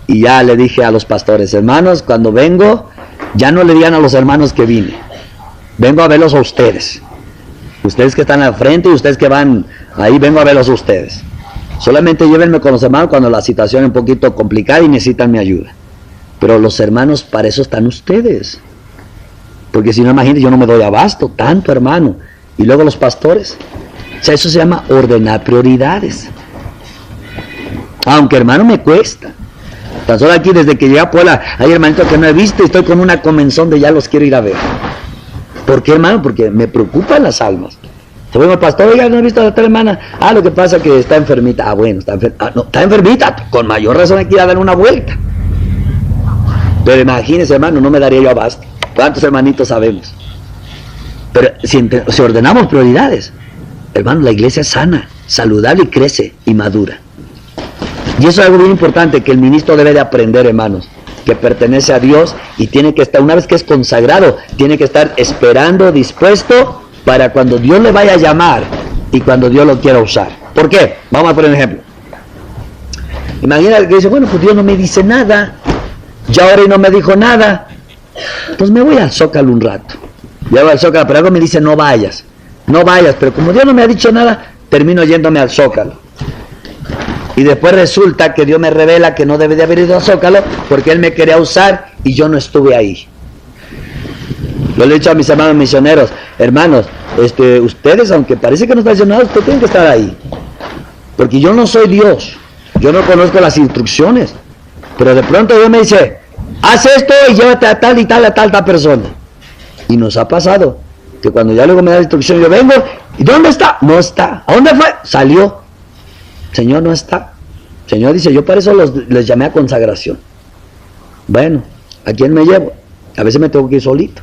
y ya le dije a los pastores, hermanos, cuando vengo, ya no le digan a los hermanos que vine. Vengo a verlos a ustedes. Ustedes que están al frente y ustedes que van ahí, vengo a verlos a ustedes. Solamente llévenme con los hermanos cuando la situación es un poquito complicada y necesitan mi ayuda. Pero los hermanos, para eso están ustedes. Porque si no, imagínate, yo no me doy abasto, tanto, hermano. Y luego los pastores. O sea, eso se llama ordenar prioridades. Aunque, hermano, me cuesta. Tan solo aquí, desde que llegué a Puebla, hay hermanitos que no he visto y estoy con una convención de ya los quiero ir a ver. ¿Por qué, hermano? Porque me preocupan las almas. Se ve el pastor, oiga, no he visto a la tal hermana. Ah, lo que pasa es que está enfermita. Ah, bueno, está enfermita. Ah, no, está enfermita. Con mayor razón hay que ir a dar una vuelta. Pero imagínense, hermano, no me daría yo abasto. ¿Cuántos hermanitos sabemos? Pero si ordenamos prioridades, hermano, la iglesia es sana, saludable y crece y madura. Y eso es algo bien importante que el ministro debe de aprender, hermanos, que pertenece a Dios y tiene que estar, una vez que es consagrado, tiene que estar esperando, dispuesto para cuando Dios le vaya a llamar y cuando Dios lo quiera usar. ¿Por qué? Vamos a poner un ejemplo. Imagina que dice, bueno, pues Dios no me dice nada. Ya ahora y no me dijo nada, pues me voy al Zócalo un rato. Llego al Zócalo, pero algo me dice no vayas, pero como Dios no me ha dicho nada, termino yéndome al Zócalo. Y después resulta que Dios me revela que no debe de haber ido al Zócalo porque Él me quería usar y yo no estuve ahí. Yo le he dicho a mis hermanos misioneros, hermanos, ustedes, aunque parece que no están haciendo nada, ustedes tienen que estar ahí. Porque yo no soy Dios, yo no conozco las instrucciones. Pero de pronto Dios me dice, haz esto y llévate a tal y tal, a tal persona. Y nos ha pasado que cuando ya luego me da la instrucción, yo vengo, ¿y dónde está? No está. ¿A dónde fue? Salió. Señor, no está. Señor dice, yo para eso les llamé a consagración. Bueno, ¿a quién me llevo? A veces me tengo que ir solito.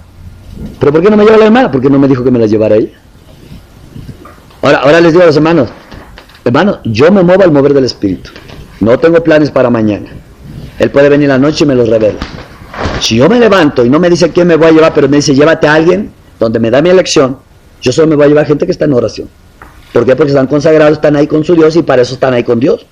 ¿Pero por qué no me lleva la hermana? Porque no me dijo que me la llevara ella. Ahora les digo a los hermanos, yo me muevo al mover del Espíritu. No tengo planes para mañana. Él puede venir la noche y me los revela. Si yo me levanto y no me dice quién me voy a llevar, pero me dice llévate a alguien donde me da mi elección, yo solo me voy a llevar gente que está en oración. ¿Por qué? Porque están consagrados, están ahí con su Dios y para eso están ahí con Dios.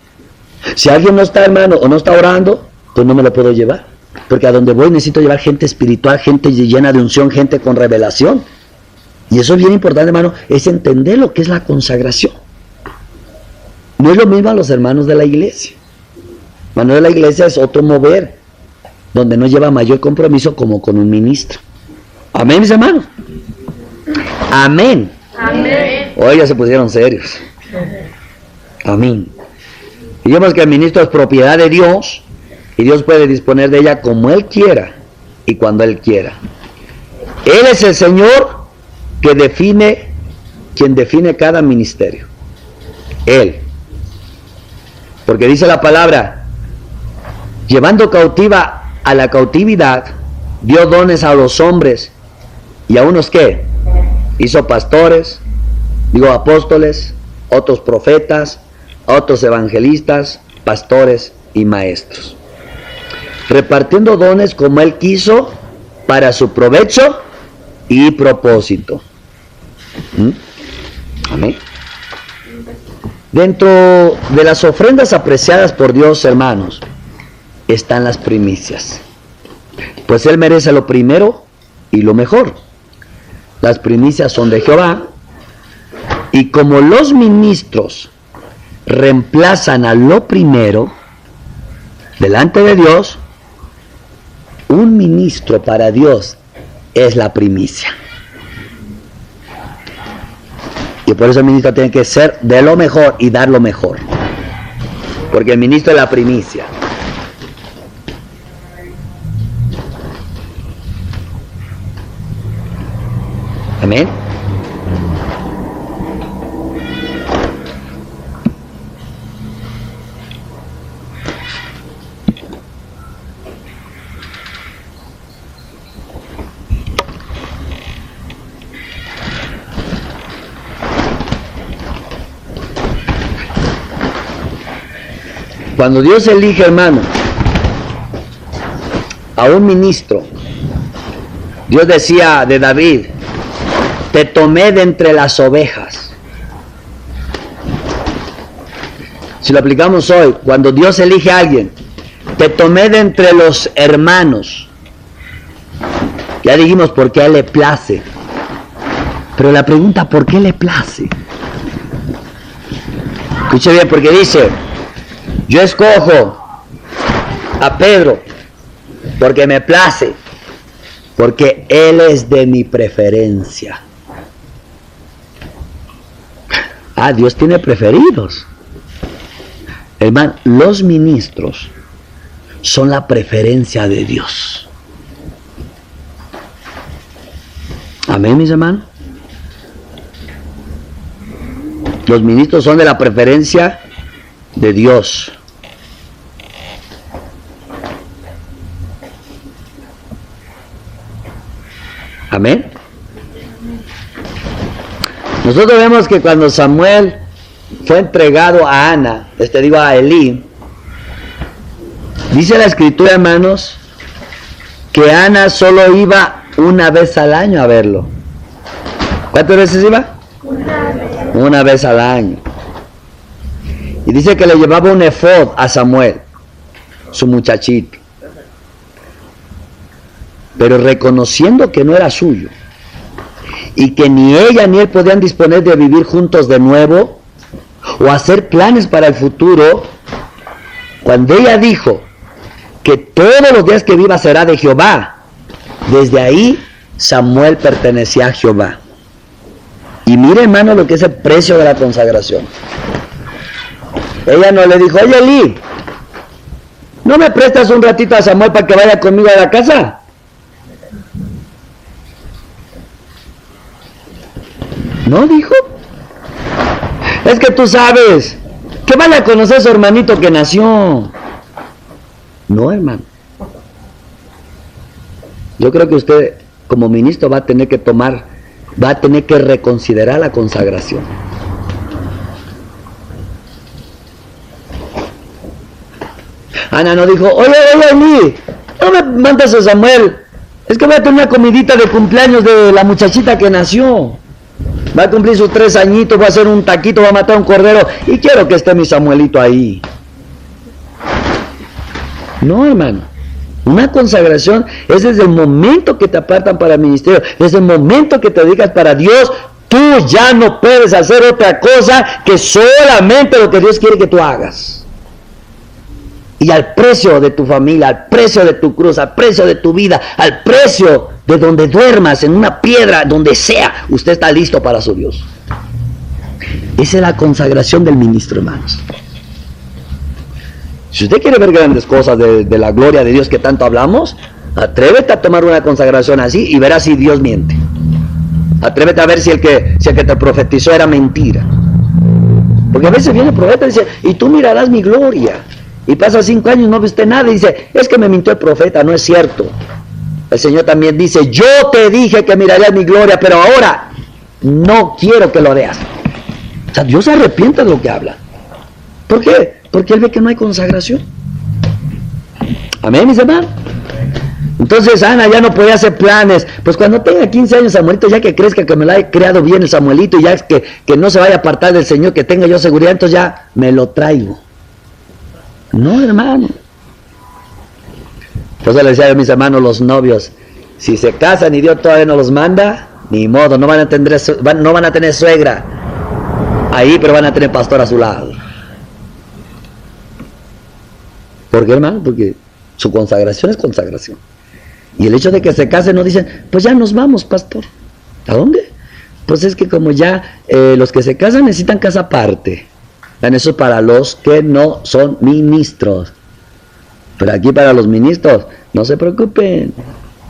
Si alguien no está, hermano, o no está orando, pues no me lo puedo llevar. Porque a donde voy necesito llevar gente espiritual, gente llena de unción, gente con revelación. Y eso es bien importante, hermano, es entender lo que es la consagración. No es lo mismo a los hermanos de la iglesia. Hermano de la iglesia es otro mover, donde no lleva mayor compromiso como con un ministro. Amén, mis hermanos. Amén. Amén. Hoy ya se pusieron serios. Amén. Digamos que el ministro es propiedad de Dios y Dios puede disponer de ella como Él quiera y cuando Él quiera. Él es el Señor quien define cada ministerio. Él. Porque dice la palabra, llevando cautiva a la cautividad, dio dones a los hombres y a unos ¿qué? Hizo pastores, apóstoles, otros profetas, otros evangelistas, pastores y maestros, repartiendo dones como Él quiso para su provecho y propósito. Amén. Dentro de las ofrendas apreciadas por Dios, hermanos, están las primicias, pues Él merece lo primero y lo mejor. Las primicias son de Jehová, y como los ministros reemplazan a lo primero delante de Dios, un ministro para Dios es la primicia. Y por eso el ministro tiene que ser de lo mejor y dar lo mejor, porque el ministro es la primicia. Amén. Cuando Dios elige, hermano, a un ministro, Dios decía de David, te tomé de entre las ovejas. Si lo aplicamos hoy, cuando Dios elige a alguien, te tomé de entre los hermanos. Ya dijimos por qué a Él le place. Pero la pregunta, ¿por qué le place? Escuche bien, porque dice, yo escojo a Pedro porque me place, porque él es de mi preferencia. Dios tiene preferidos. Hermano, los ministros son la preferencia de Dios. Amén, mis hermanos. Los ministros son de la preferencia de Dios. Amén. Nosotros vemos que cuando Samuel fue entregado a Ana, a Elí, dice la escritura, hermanos, que Ana solo iba una vez al año a verlo. ¿Cuántas veces iba? Una vez al año. Y dice que le llevaba un efod a Samuel, su muchachito. Pero reconociendo que no era suyo, y que ni ella ni él podían disponer de vivir juntos de nuevo, o hacer planes para el futuro, cuando ella dijo que todos los días que viva será de Jehová, desde ahí Samuel pertenecía a Jehová. Y mire, hermano, lo que es el precio de la consagración. Ella no le dijo, oye, Eli, ¿no me prestas un ratito a Samuel para que vaya conmigo a la casa? No, dijo. Es que tú sabes que vaya a conocer a su hermanito que nació. No, hermano. Yo creo que usted, como ministro, va a tener que reconsiderar la consagración. Ana no dijo, oye, Eli, no me mandes a Samuel, es que voy a tener una comidita de cumpleaños de la muchachita que nació. Va a cumplir sus 3 añitos, va a hacer un taquito, va a matar un cordero y quiero que esté mi Samuelito ahí. No, hermano. Una consagración es desde el momento que te apartan para el ministerio, desde el momento que te dedicas para Dios. Tú ya no puedes hacer otra cosa que solamente lo que Dios quiere que tú hagas. Y al precio de tu familia, al precio de tu cruz, al precio de tu vida, al precio de donde duermas, en una piedra, donde sea, usted está listo para su Dios. Esa es la consagración del ministro, hermanos. Si usted quiere ver grandes cosas de la gloria de Dios que tanto hablamos, atrévete a tomar una consagración así y verás si Dios miente. Atrévete a ver si el que te profetizó era mentira. Porque a veces viene el profeta y dice, y tú mirarás mi gloria. Y pasa 5 años y no viste nada y dice, es que me mintió el profeta. No es cierto. El Señor también dice, yo te dije que mirarías mi gloria, pero ahora no quiero que lo veas. O sea, Dios se arrepiente de lo que habla. ¿Por qué? Porque Él ve que no hay consagración. Amén, mis hermanos. Entonces Ana ya no podía hacer planes. Pues cuando tenga 15 años Samuelito, ya que crezca, que me lo haya creado bien el Samuelito, y ya que no se vaya a apartar del Señor, que tenga yo seguridad, entonces ya me lo traigo. No, hermano. Entonces le decía yo a mis hermanos, los novios, si se casan y Dios todavía no los manda, ni modo, no van a tener suegra ahí, pero van a tener pastor a su lado. ¿Por qué, hermano? Porque su consagración es consagración. Y el hecho de que se casen no dicen, pues ya nos vamos, pastor. ¿A dónde? Pues es que como ya los que se casan necesitan casa aparte. Eso es para los que no son ministros. Pero aquí para los ministros, no se preocupen.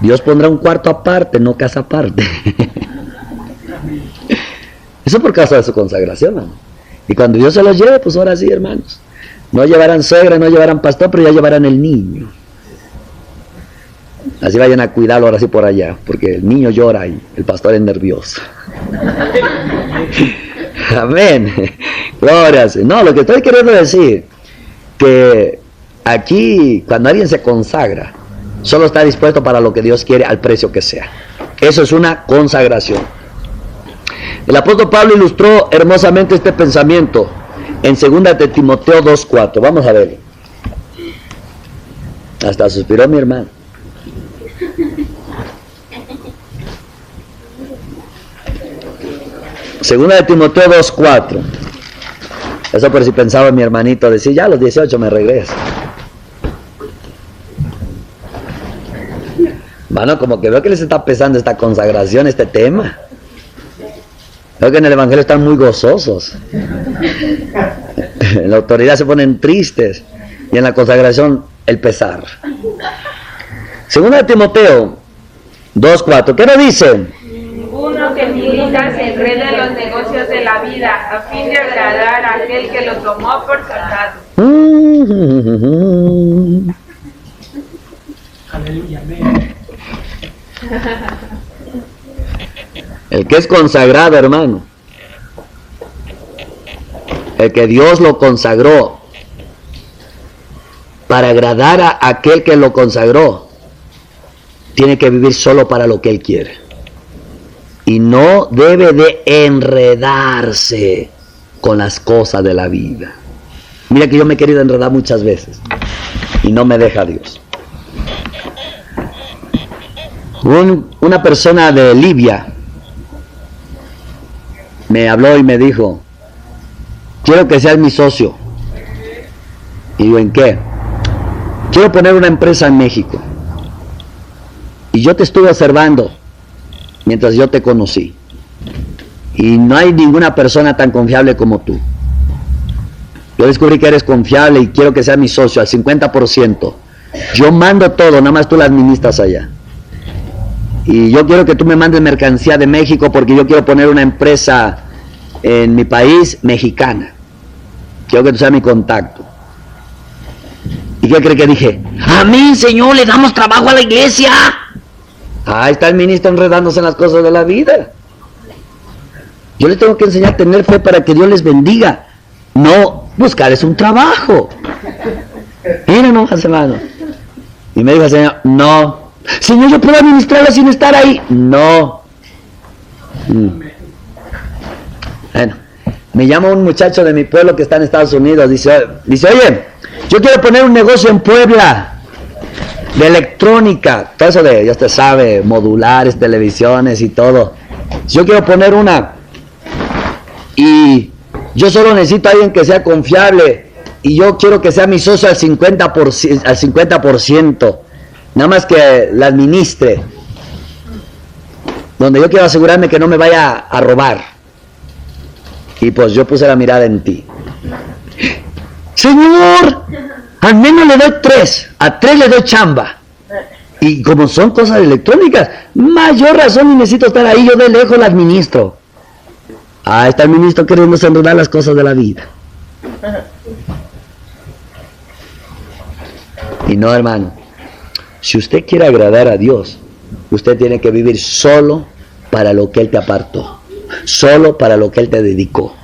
Dios pondrá un cuarto aparte, no casa aparte. Eso por causa de su consagración, hermano. Y cuando Dios se los lleve, pues ahora sí, hermanos. No llevarán suegra, no llevarán pastor, pero ya llevarán el niño. Así vayan a cuidarlo ahora sí por allá, porque el niño llora y el pastor es nervioso. Amén. Gloria. No, lo que estoy queriendo decir, que aquí, cuando alguien se consagra, solo está dispuesto para lo que Dios quiere, al precio que sea. Eso es una consagración. El apóstol Pablo ilustró hermosamente este pensamiento en 2 de Timoteo 2:4. Vamos a verlo. Hasta suspiró mi hermano. Segunda de Timoteo 2:4. Eso por si pensaba mi hermanito, decir, ya a los 18 me regreso. Bueno, como que veo que les está pesando esta consagración, este tema. Veo que en el Evangelio están muy gozosos. En la autoridad se ponen tristes. Y en la consagración, el pesar. Segunda de Timoteo 2:4. ¿Qué nos dice? Ninguno que milita se enrede en los negocios de la vida, a fin de agradar a aquel que lo tomó por soldado. Aleluya, amén. El que es consagrado, hermano, el que Dios lo consagró para agradar a aquel que lo consagró, tiene que vivir solo para lo que Él quiere. Y no debe de enredarse con las cosas de la vida. Mira que yo me he querido enredar muchas veces y no me deja Dios. Una persona de Libia me habló y me dijo, quiero que seas mi socio. Y digo, ¿en qué? Quiero poner una empresa en México. Y yo te estuve observando mientras yo te conocí. Y no hay ninguna persona tan confiable como tú. Yo descubrí que eres confiable y quiero que seas mi socio al 50%. Yo mando todo, nada más tú la administras allá. Y yo quiero que tú me mandes mercancía de México porque yo quiero poner una empresa en mi país mexicana. Quiero que tú seas mi contacto. ¿Y qué cree que dije? Amén, Señor, le damos trabajo a la iglesia. Ahí está el ministro enredándose en las cosas de la vida. Yo les tengo que enseñar a tener fe para que Dios les bendiga. No buscarles un trabajo. Mira nomás, hermano. Y me dijo el Señor, no. Señor, ¿yo puedo administrarla sin estar ahí? No. Bueno, me llama un muchacho de mi pueblo que está en Estados Unidos. Dice, oye, yo quiero poner un negocio en Puebla de electrónica, todo eso de, ya usted sabe, modulares, televisiones y todo. Yo quiero poner una y yo solo necesito a alguien que sea confiable y yo quiero que sea mi socio al 50%, nada más que la administre, donde yo quiero asegurarme que no me vaya a robar. Y pues yo puse la mirada en ti. Señor, al menos le doy 3, a 3 le doy chamba. Y como son cosas electrónicas, mayor razón y necesito estar ahí, yo de lejos la administro. Ah, está el ministro queriendo enredar las cosas de la vida. Y no, hermano, si usted quiere agradar a Dios, usted tiene que vivir solo para lo que Él te apartó, solo para lo que Él te dedicó.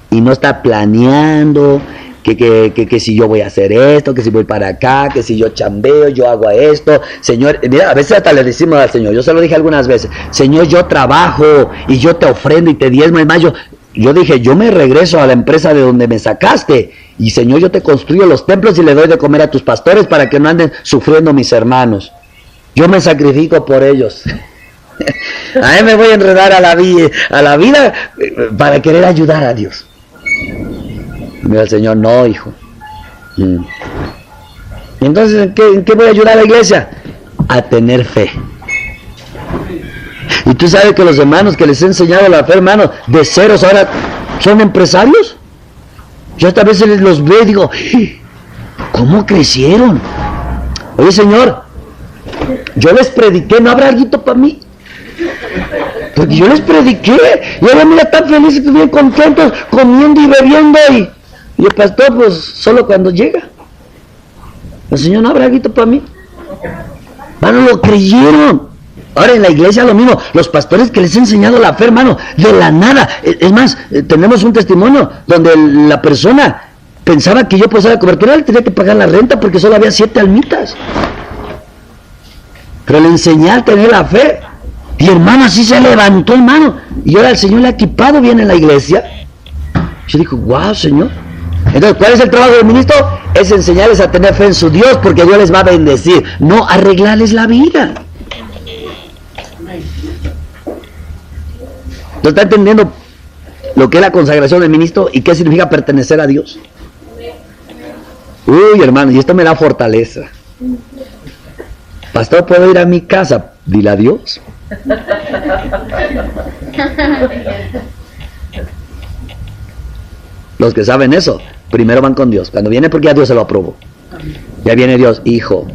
Y no está planeando que si yo voy a hacer esto, que si voy para acá, que si yo chambeo, yo hago esto. Señor, mira, a veces hasta le decimos al Señor, yo se lo dije algunas veces, Señor, yo trabajo y yo te ofrendo y te diezmo. Es más, yo dije, yo me regreso a la empresa de donde me sacaste y Señor, yo te construyo los templos y le doy de comer a tus pastores para que no anden sufriendo mis hermanos. Yo me sacrifico por ellos. A mí me voy a enredar a la vida para querer ayudar a Dios. Mira el Señor, no, hijo. Entonces, ¿en qué voy a ayudar a la iglesia? A tener fe. Y tú sabes que los hermanos que les he enseñado la fe, hermanos, de ceros ahora son empresarios. Yo hasta a veces los veo y digo, ¿cómo crecieron? Oye, Señor, yo les prediqué, ¿no habrá algo para mí? Porque yo les prediqué y ahora mira, tan felices, bien contentos, comiendo y bebiendo y el pastor pues solo cuando llega. El Señor, no habrá algo para mí. Hermano, lo creyeron. Ahora en la iglesia lo mismo, los pastores que les he enseñado la fe, hermano, de la nada. Es más, tenemos un testimonio donde la persona pensaba que yo pues a la cobertura le tenía que pagar la renta porque solo había 7 almitas. Pero le enseñé a tener la fe. Y hermano, así se levantó, hermano. Y ahora el Señor le ha equipado bien en la iglesia. Yo digo, wow, Señor. Entonces, ¿cuál es el trabajo del ministro? Es enseñarles a tener fe en su Dios, porque Dios les va a bendecir, no arreglarles la vida. ¿No está entendiendo lo que es la consagración del ministro y qué significa pertenecer a Dios? Uy, hermano, y esto me da fortaleza. Pastor, ¿puedo ir a mi casa? Dile a Dios. Los que saben eso, primero van con Dios. Cuando viene, porque ya Dios se lo aprobó. Ya viene Dios, hijo,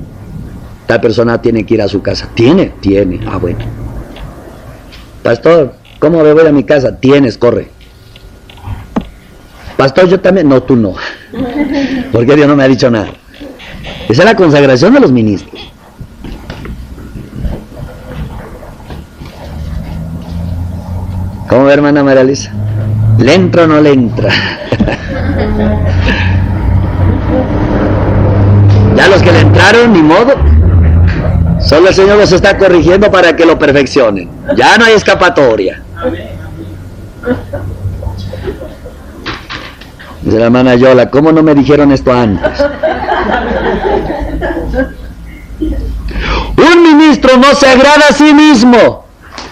tal persona tiene que ir a su casa. ¿Tiene? Tiene. Ah, bueno. Pastor, ¿cómo me voy a mi casa? Tienes, corre. Pastor, yo también. No, tú no. Porque Dios no me ha dicho nada. Esa es la consagración de los ministros. ¿Cómo ve, hermana María Luisa? ¿Le entra o no le entra? Ya los que le entraron, ni modo. Solo el Señor los está corrigiendo para que lo perfeccionen. Ya no hay escapatoria. Dice la hermana Yola, ¿cómo no me dijeron esto antes? Un ministro no se agrada a sí mismo,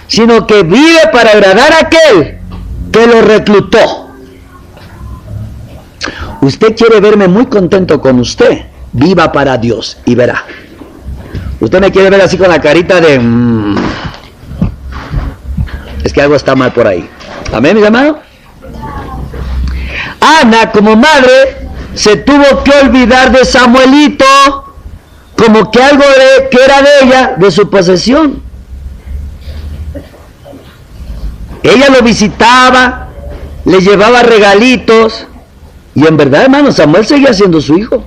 sino que vive para agradar a aquel que lo reclutó. Usted quiere verme muy contento con usted, viva para Dios y verá. Usted me quiere ver así con la carita de es que algo está mal por ahí. Amén, mis hermanos. Ana, como madre, se tuvo que olvidar de Samuelito, como que algo que era de ella, de su posesión. Ella lo visitaba, le llevaba regalitos, y en verdad, hermano, Samuel seguía siendo su hijo,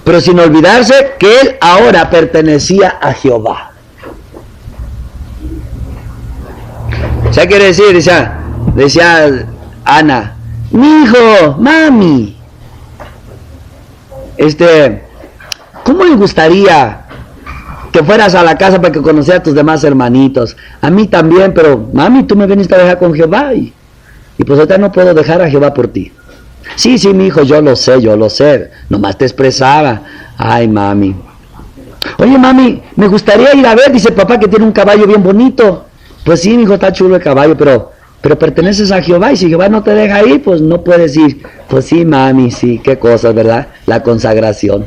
pero sin olvidarse que él ahora pertenecía a Jehová. O sea, quiere decir, decía Ana, mi hijo, mami, ¿cómo le gustaría que fueras a la casa para que conocieras a tus demás hermanitos? A mí también, pero mami, tú me viniste a dejar con Jehová y pues ahorita no puedo dejar a Jehová por ti. Sí, mi hijo, yo lo sé, nomás te expresaba. Ay, mami. Oye, mami, me gustaría ir a ver, dice papá que tiene un caballo bien bonito. Pues sí, mi hijo, está chulo el caballo, pero perteneces a Jehová y si Jehová no te deja ir, pues no puedes ir. Pues sí, mami, sí, qué cosas, ¿verdad? La consagración.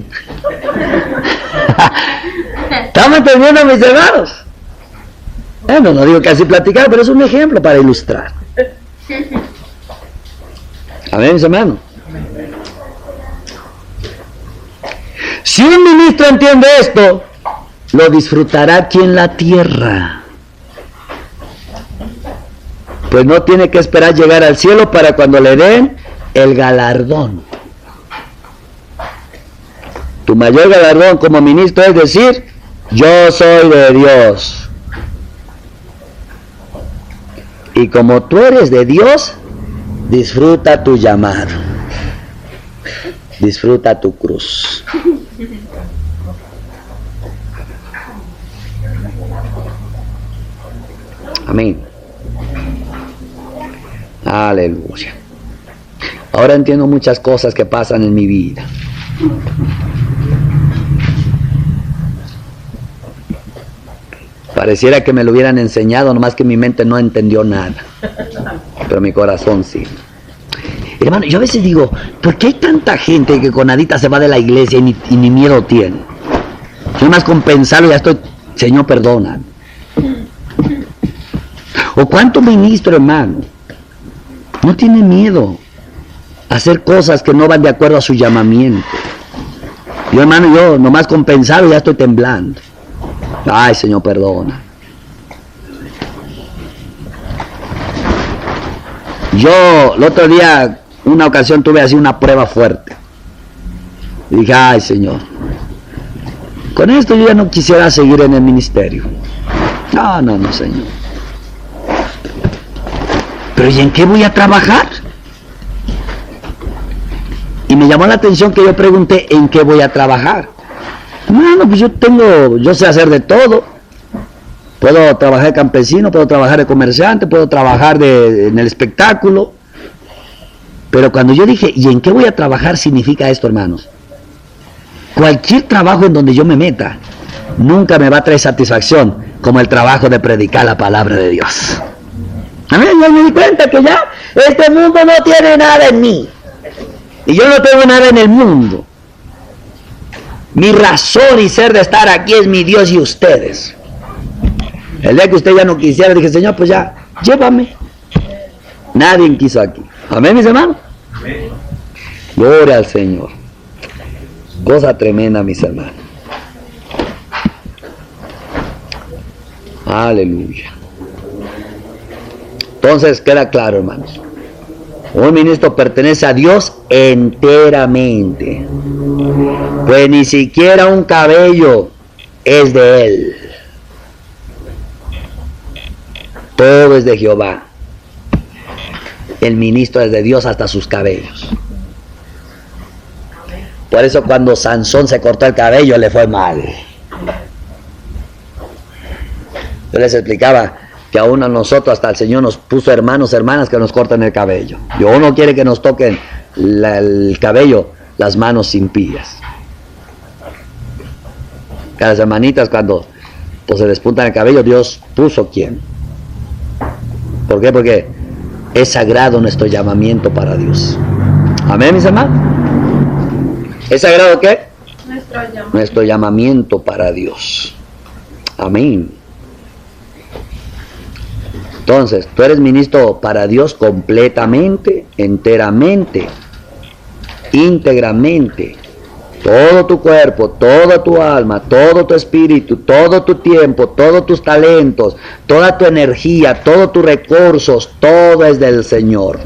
¿Estamos entendiendo, mis hermanos? No digo que así platicar, pero es un ejemplo para ilustrar. Amén, mis hermanos. Si un ministro entiende esto, lo disfrutará aquí en la tierra. Pues no tiene que esperar llegar al cielo para cuando le den el galardón. Tu mayor galardón como ministro es decir, yo soy de Dios. Y como tú eres de Dios, disfruta tu llamado. Disfruta tu cruz. Amén. Aleluya. Ahora entiendo muchas cosas que pasan en mi vida. Pareciera que me lo hubieran enseñado, nomás que mi mente no entendió nada. Pero mi corazón sí. Hermano, yo a veces digo, ¿por qué hay tanta gente que con nadita se va de la iglesia y ni miedo tiene? Yo más con pensarlo ya estoy, Señor, perdona. ¿O cuánto ministro, hermano, no tiene miedo a hacer cosas que no van de acuerdo a su llamamiento? Yo, hermano, yo nomás con pensarlo ya estoy temblando. Ay, Señor, perdona. Yo, el otro día, una ocasión tuve así una prueba fuerte. Y dije, ay, Señor, con esto yo ya no quisiera seguir en el ministerio. No, Señor. Pero ¿y en qué voy a trabajar? Y me llamó la atención que yo pregunté, ¿en qué voy a trabajar? Hermano, pues yo sé hacer de todo. Puedo trabajar de campesino, puedo trabajar de comerciante, puedo trabajar en el espectáculo. Pero cuando yo dije, ¿y en qué voy a trabajar? Significa esto, hermanos. Cualquier trabajo en donde yo me meta, nunca me va a traer satisfacción como el trabajo de predicar la palabra de Dios. Amén, yo me di cuenta que ya este mundo no tiene nada en mí. Y yo no tengo nada en el mundo. Mi razón y ser de estar aquí es mi Dios y ustedes. El día que usted ya no quisiera, dije, Señor, pues ya, llévame. Nadie quiso aquí. Amén, mis hermanos. Amén. Gloria al Señor. Cosa tremenda, mis hermanos. Aleluya. Entonces, queda claro, hermanos. Un ministro pertenece a Dios enteramente. Pues ni siquiera un cabello es de él. Todo es de Jehová. El ministro es de Dios hasta sus cabellos. Por eso cuando Sansón se cortó el cabello le fue mal. Yo les explicaba que aún a nosotros hasta el Señor nos puso hermanos, hermanas que nos cortan el cabello. Y uno quiere que nos toquen el cabello, las manos impías. Que a las hermanitas cuando pues, se les puntan el cabello, Dios puso quién. ¿Por qué? Porque es sagrado nuestro llamamiento para Dios. Amén, mis hermanos. ¿Es sagrado qué? Nuestro llamamiento para Dios. Amén. Entonces, tú eres ministro para Dios completamente, enteramente, íntegramente. Todo tu cuerpo, toda tu alma, todo tu espíritu, todo tu tiempo, todos tus talentos, toda tu energía, todos tus recursos, todo es del Señor.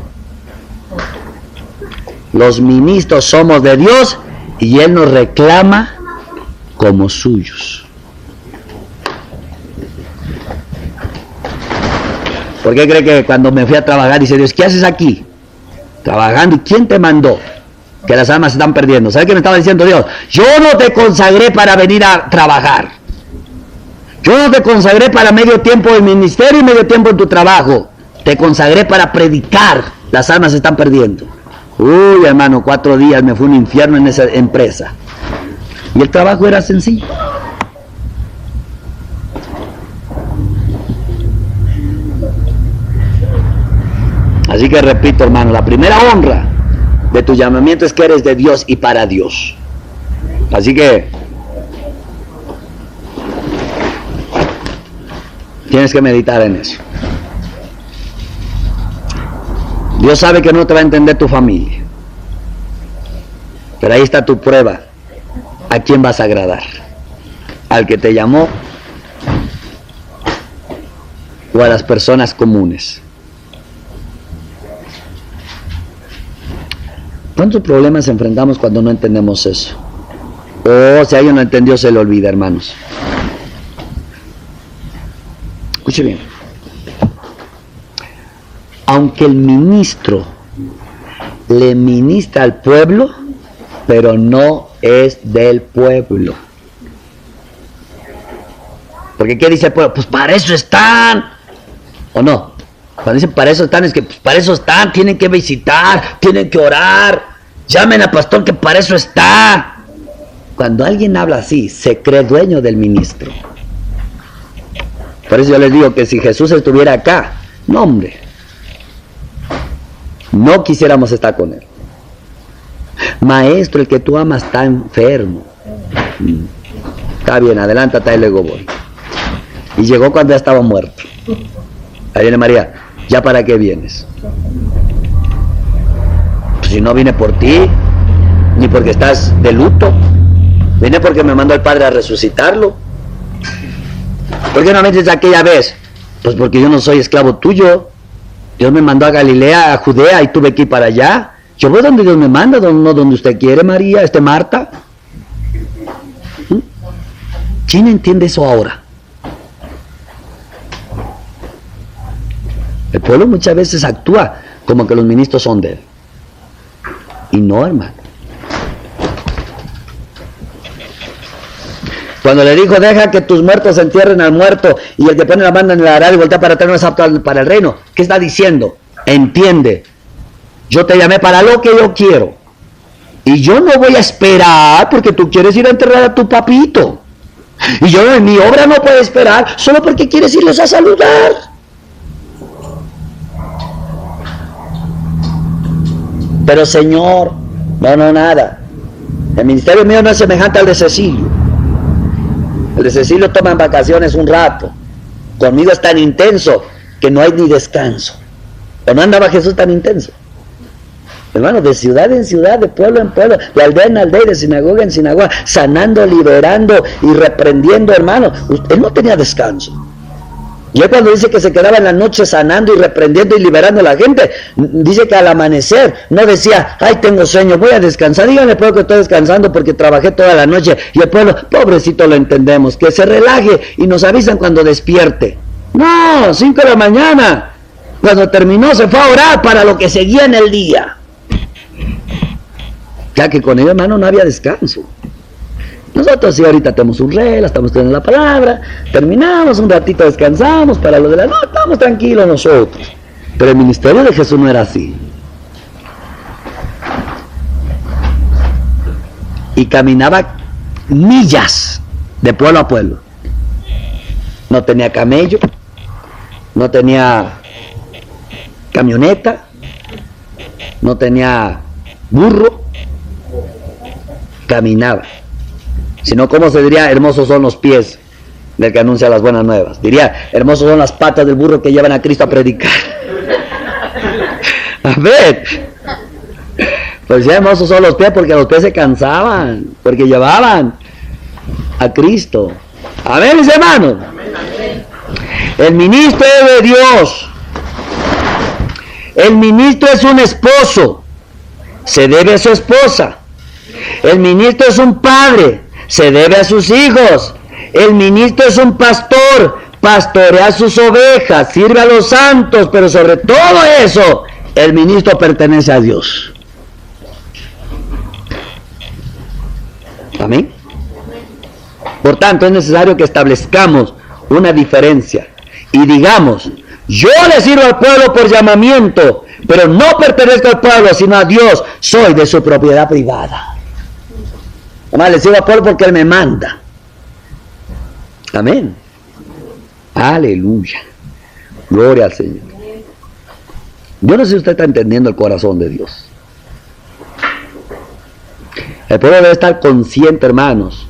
Los ministros somos de Dios y Él nos reclama como suyos. ¿Por qué cree que cuando me fui a trabajar dice Dios, ¿qué haces aquí? Trabajando. ¿Y quién te mandó? Que las almas se están perdiendo. ¿Sabe qué me estaba diciendo Dios? Yo no te consagré para venir a trabajar. Yo no te consagré para medio tiempo en ministerio y medio tiempo en tu trabajo. Te consagré para predicar. Las almas se están perdiendo. Uy, hermano, 4 días me fue un infierno en esa empresa. Y el trabajo era sencillo. Así que repito, hermano, la primera honra de tu llamamiento es que eres de Dios y para Dios. Así que tienes que meditar en eso. Dios sabe que no te va a entender tu familia. Pero ahí está tu prueba. ¿A quién vas a agradar? ¿Al que te llamó? ¿O a las personas comunes? ¿Cuántos problemas enfrentamos cuando no entendemos eso? Oh, si alguien no entendió, se le olvida, hermanos. Escuche bien. Aunque el ministro le ministra al pueblo, pero no es del pueblo. Porque ¿qué dice el pueblo? Pues para eso están. ¿O no? Cuando dicen para eso están, es que pues para eso están, tienen que visitar, tienen que orar, llamen al pastor que para eso está. Cuando alguien habla así, se cree dueño del ministro. Por eso yo les digo que si Jesús estuviera acá, no hombre, no quisiéramos estar con él. Maestro, el que tú amas está enfermo. Está bien, adelántate y luego voy. Y llegó cuando ya estaba muerto. Ahí viene María, ¿ya para qué vienes? Pues si no vine por ti, ni porque estás de luto, vine porque me mandó el Padre a resucitarlo. ¿Por qué no me dices aquella vez? Pues porque yo no soy esclavo tuyo. Dios me mandó a Galilea, a Judea, y tuve que ir para allá. Yo voy donde Dios me manda, no donde usted quiere, María, Marta. ¿Quién entiende eso ahora? El pueblo muchas veces actúa como que los ministros son de él. Y no, hermano. Cuando le dijo, deja que tus muertos entierren al muerto, y el que pone la mano en el arado y voltea para atrás no es apto para el reino. ¿Qué está diciendo? Entiende. Yo te llamé para lo que yo quiero. Y yo no voy a esperar porque tú quieres ir a enterrar a tu papito. Y yo en mi obra no puedo esperar solo porque quieres irlos a saludar. Pero Señor, no, nada. El ministerio mío no es semejante al de Cecilio. El de Cecilio toma vacaciones un rato. Conmigo es tan intenso que no hay ni descanso. ¿O no andaba Jesús tan intenso? Hermano, de ciudad en ciudad, de pueblo en pueblo, de aldea en aldea, de sinagoga en sinagoga, sanando, liberando y reprendiendo, hermano. Él no tenía descanso. Y él cuando dice que se quedaba en la noche sanando y reprendiendo y liberando a la gente, dice que al amanecer no decía, ay, tengo sueño, voy a descansar. Díganle pueblo que estoy descansando porque trabajé toda la noche. Y el pueblo, pobrecito, lo entendemos, que se relaje y nos avisan cuando despierte. No, 5 de la mañana. Cuando terminó se fue a orar para lo que seguía en el día. Ya que con ellos, hermano, no había descanso. Nosotros sí ahorita tenemos un regla, estamos teniendo la palabra, terminamos, un ratito descansamos para lo de la noche, estamos tranquilos nosotros. Pero el ministerio de Jesús no era así. Y caminaba millas de pueblo a pueblo. No tenía camello, no tenía camioneta, no tenía burro, caminaba. Si no, ¿cómo se diría? Hermosos son los pies del que anuncia las buenas nuevas. Diría, hermosos son las patas del burro que llevan a Cristo a predicar. A ver. Pues ya hermosos son los pies porque los pies se cansaban, porque llevaban a Cristo. Amén, mis hermanos. El ministro es de Dios. El ministro es un esposo. Se debe a su esposa. El ministro es un padre. Se debe a sus hijos. El ministro es un pastor, pastorea a sus ovejas, sirve a los santos, pero sobre todo eso, el ministro pertenece a Dios. Amén. Por tanto, es necesario que establezcamos una diferencia y digamos, yo le sirvo al pueblo por llamamiento, pero no pertenezco al pueblo, sino a Dios, soy de su propiedad privada. Además, le sirvo al pueblo porque Él me manda. Amén. Aleluya. Gloria al Señor. Yo no sé si usted está entendiendo el corazón de Dios. El pueblo debe estar consciente, hermanos,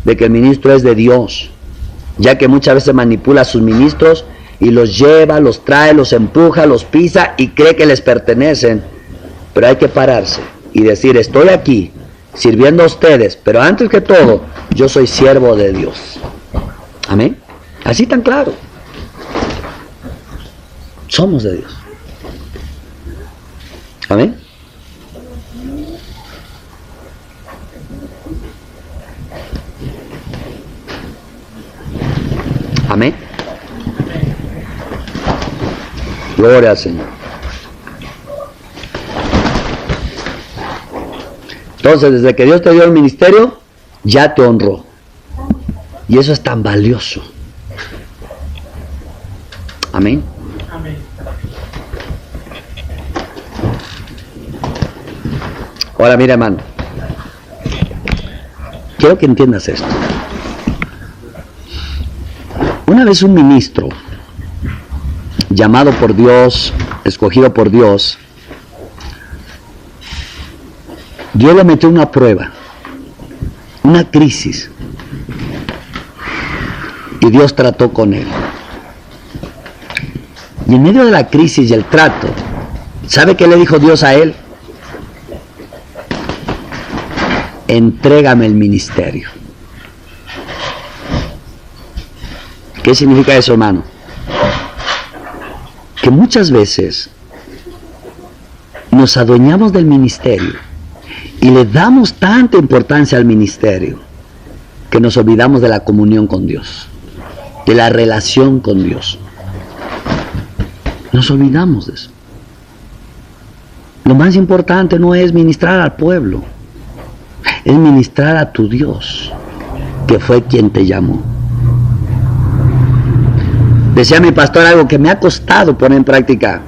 de que el ministro es de Dios, ya que muchas veces manipula a sus ministros y los lleva, los trae, los empuja, los pisa y cree que les pertenecen. Pero hay que pararse y decir, estoy aquí sirviendo a ustedes, pero antes que todo, yo soy siervo de Dios. Amén. Así tan claro. Somos de Dios. Amén. Amén. Gloria al Señor. Entonces, desde que Dios te dio el ministerio, ya te honró. Y eso es tan valioso. Amén. Amén. Ahora mira, hermano. Quiero que entiendas esto. Una vez un ministro, llamado por Dios, escogido por Dios, Dios le metió una prueba, una crisis, y Dios trató con él. Y en medio de la crisis y el trato, ¿sabe qué le dijo Dios a él? Entrégame el ministerio. ¿Qué significa eso, hermano? Que muchas veces nos adueñamos del ministerio y le damos tanta importancia al ministerio que nos olvidamos de la comunión con Dios, de la relación con Dios. Nos olvidamos de eso. Lo más importante no es ministrar al pueblo, es ministrar a tu Dios, que fue quien te llamó. Decía mi pastor algo que me ha costado poner en práctica.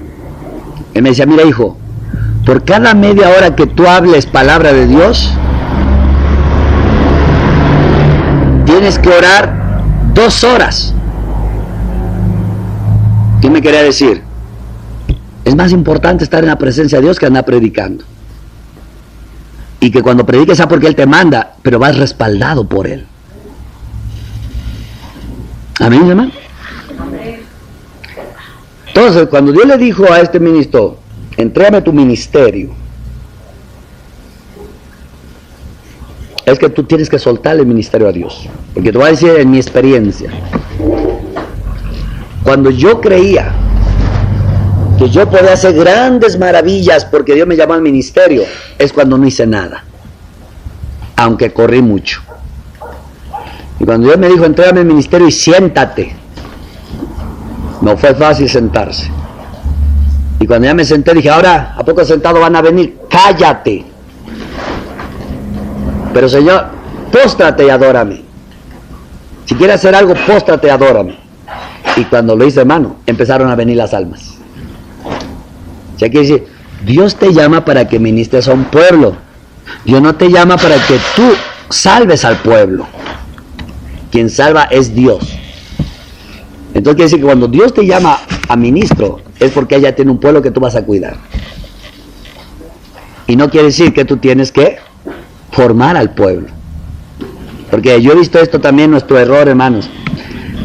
Él me decía, mira hijo, por cada media hora que tú hables palabra de Dios, tienes que orar 2 horas. ¿Qué me quería decir? Es más importante estar en la presencia de Dios que andar predicando. Y que cuando prediques sea porque Él te manda, pero vas respaldado por Él. Amén, hermano. Entonces, cuando Dios le dijo a este ministro, entrégame tu ministerio, es que tú tienes que soltarle el ministerio a Dios. Porque te voy a decir en mi experiencia, cuando yo creía que yo podía hacer grandes maravillas porque Dios me llamó al ministerio, es cuando no hice nada, aunque corrí mucho. Y cuando Dios me dijo, entrégame el ministerio y siéntate, no fue fácil sentarse. Y cuando ya me senté dije, ahora, ¿a poco sentado van a venir? Cállate. Pero Señor, póstrate y adórame. Si quieres hacer algo, póstrate y adórame. Y cuando lo hice, hermano, empezaron a venir las almas. O sea, quiere decir, Dios te llama para que ministres a un pueblo. Dios no te llama para que tú salves al pueblo. Quien salva es Dios. Entonces quiere decir que cuando Dios te llama a ministro, es porque ella tiene un pueblo que tú vas a cuidar. Y no quiere decir que tú tienes que formar al pueblo. Porque yo he visto esto también, nuestro error, hermanos,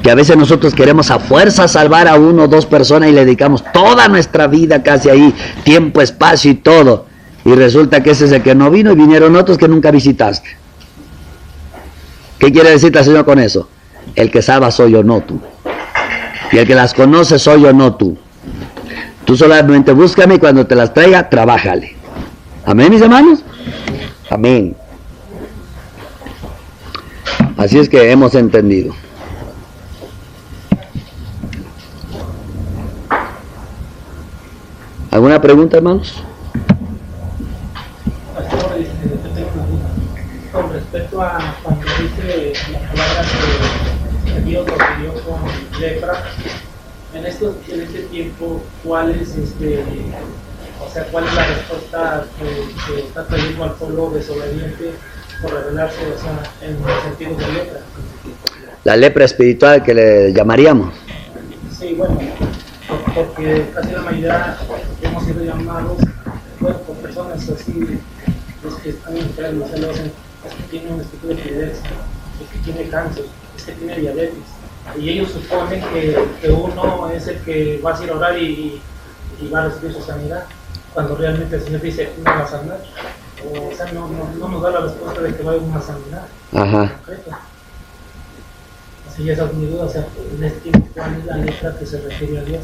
que a veces nosotros queremos a fuerza salvar a 1 o 2 personas y le dedicamos toda nuestra vida casi ahí, tiempo, espacio y todo. Y resulta que ese es el que no vino y vinieron otros que nunca visitaste. ¿Qué quiere decirte el Señor con eso? El que salva soy yo, no tú. Y el que las conoce soy yo, no tú. Tú solamente búscame y cuando te las traiga, trabájale. ¿Amén, mis hermanos? Amén. Así es que hemos entendido. ¿Alguna pregunta, hermanos? Pastor, con respecto a cuando dice la palabra que Dios lo dio con lepra, en este tiempo, ¿cuál es cuál es la respuesta que está trayendo al pueblo desobediente por revelarse, en el sentido de lepra? La lepra espiritual que le llamaríamos. Sí, bueno, porque casi la mayoría hemos sido llamados, bueno, por personas así, los que están enfermos, es que tiene un estilo de epilepsia, es que tiene cáncer, es que tiene diabetes, Y ellos suponen que uno es el que va a ir a orar y va a recibir su sanidad, cuando realmente el Señor dice, no va a sanar. O sea, no nos da la respuesta de que va a haber una sanidad. Ajá. Concreta. Así esa es mi duda, o sea, en este tiempo, ¿cuál es la lepra que se refiere a Dios?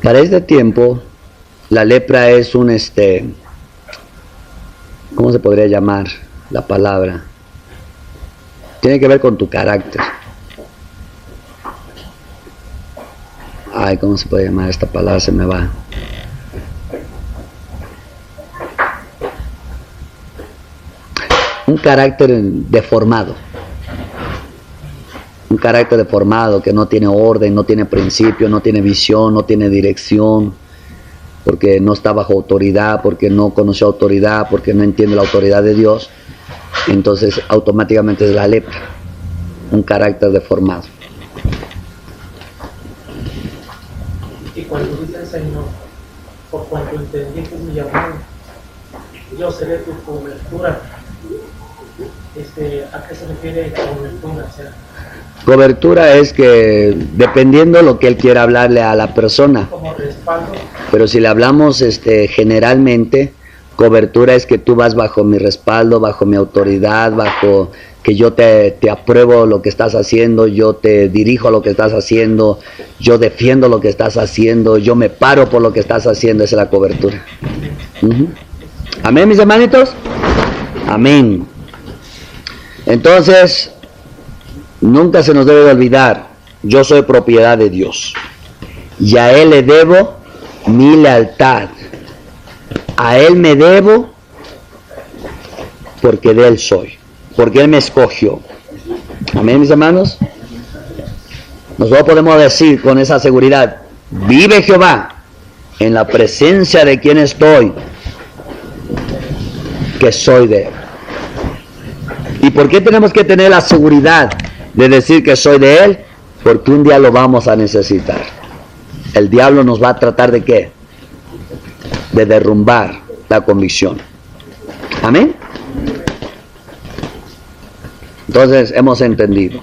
Para este tiempo, la lepra es un, ¿cómo se podría llamar la palabra? Tiene que ver con tu carácter. Ay, ¿cómo se puede llamar esta palabra? Se me va. Un carácter deformado. Un carácter deformado que no tiene orden, no tiene principio, no tiene visión, no tiene dirección, porque no está bajo autoridad, porque no conoce autoridad, porque no entiende la autoridad de Dios. Entonces automáticamente es la lepra. Un carácter deformado. Y cuando dice el Señor, por cuanto entendí que es mi llamado, yo seré tu cobertura. ¿A qué se refiere cobertura? O sea, cobertura es que dependiendo lo que él quiera hablarle a la persona. Como respaldo. Pero si le hablamos generalmente, cobertura es que tú vas bajo mi respaldo, bajo mi autoridad, bajo que yo te apruebo lo que estás haciendo, yo te dirijo a lo que estás haciendo, yo defiendo lo que estás haciendo, yo me paro por lo que estás haciendo. Esa es la cobertura. Amén, mis hermanitos. Amén. Entonces, nunca se nos debe de olvidar, yo soy propiedad de Dios y a Él le debo mi lealtad. A Él me debo porque de Él soy, porque Él me escogió. Amén, mis hermanos. Nosotros podemos decir con esa seguridad, vive Jehová en la presencia de quien estoy, que soy de Él. ¿Y por qué tenemos que tener la seguridad de decir que soy de Él? Porque un día lo vamos a necesitar. El diablo nos va a tratar de ¿qué? De derrumbar la convicción. Amén. Entonces hemos entendido.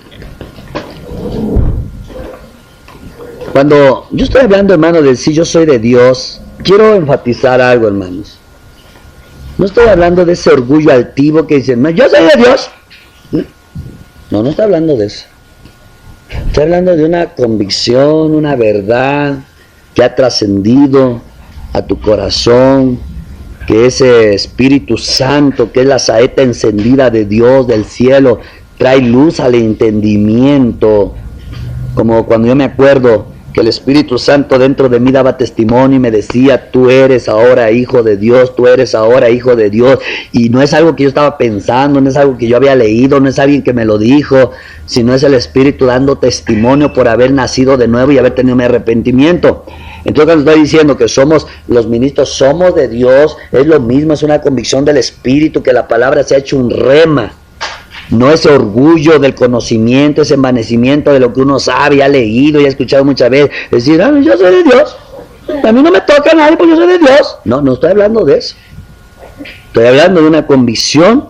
Cuando yo estoy hablando, hermanos, de si yo soy de Dios, quiero enfatizar algo, hermanos. No estoy hablando de ese orgullo altivo que dicen, no, yo soy de Dios. No estoy hablando de eso. Estoy hablando de una convicción, una verdad que ha trascendido a tu corazón, que ese Espíritu Santo, que es la saeta encendida de Dios del cielo, trae luz al entendimiento. Como cuando yo me acuerdo que el Espíritu Santo dentro de mí daba testimonio y me decía, tú eres ahora hijo de Dios, tú eres ahora hijo de Dios. Y no es algo que yo estaba pensando, no es algo que yo había leído, no es alguien que me lo dijo, sino es el Espíritu dando testimonio por haber nacido de nuevo y haber tenido mi arrepentimiento. Entonces cuando estoy diciendo que somos los ministros, somos de Dios, es lo mismo, es una convicción del Espíritu, que la palabra se ha hecho un rema. No ese orgullo del conocimiento, ese envanecimiento de lo que uno sabe, ha leído y ha escuchado muchas veces. Decir, yo soy de Dios. A mí no me toca a nadie porque yo soy de Dios. No estoy hablando de eso. Estoy hablando de una convicción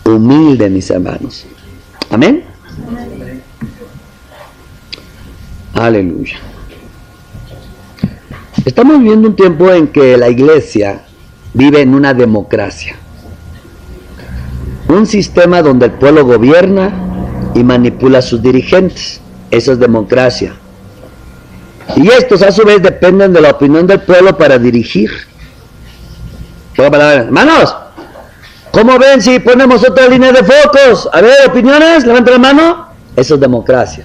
humilde, mis hermanos. Amén. Aleluya. Estamos viviendo un tiempo en que la iglesia vive en una democracia. Un sistema donde el pueblo gobierna y manipula a sus dirigentes. Eso es democracia. Y estos a su vez dependen de la opinión del pueblo para dirigir. Hermanos, ¿cómo ven si ponemos otra línea de focos? A ver, opiniones, levanten la mano. Eso es democracia.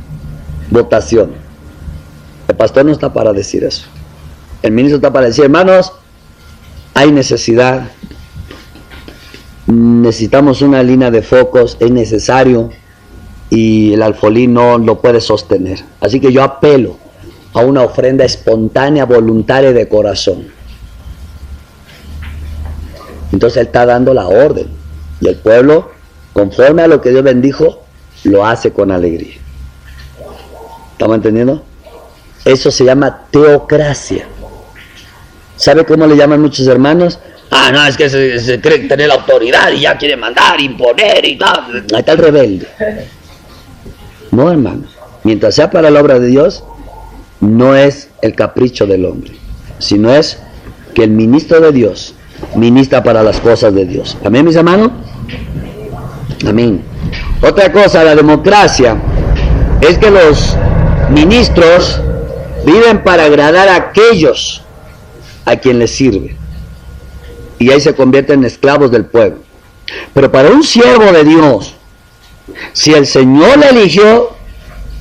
Votación. El pastor no está para decir eso. El ministro está para decir, hermanos, hay necesidad. Necesitamos una línea de focos, es necesario, y el alfolí no lo puede sostener. Así que yo apelo a una ofrenda espontánea, voluntaria de corazón. Entonces él está dando la orden, y el pueblo, conforme a lo que Dios bendijo, lo hace con alegría. ¿Estamos entendiendo? Eso se llama teocracia. ¿Sabe cómo le llaman muchos hermanos? No, es que se cree tener la autoridad y ya quiere mandar, imponer y tal. Ahí está el rebelde. No, hermanos. Mientras sea para la obra de Dios, no es el capricho del hombre, sino es que el ministro de Dios ministra para las cosas de Dios. ¿Amén, mis hermanos? Amén. Otra cosa, la democracia, es que los ministros viven para agradar a aquellos a quien les sirve. Y ahí se convierten en esclavos del pueblo. Pero para un siervo de Dios, si el Señor le eligió,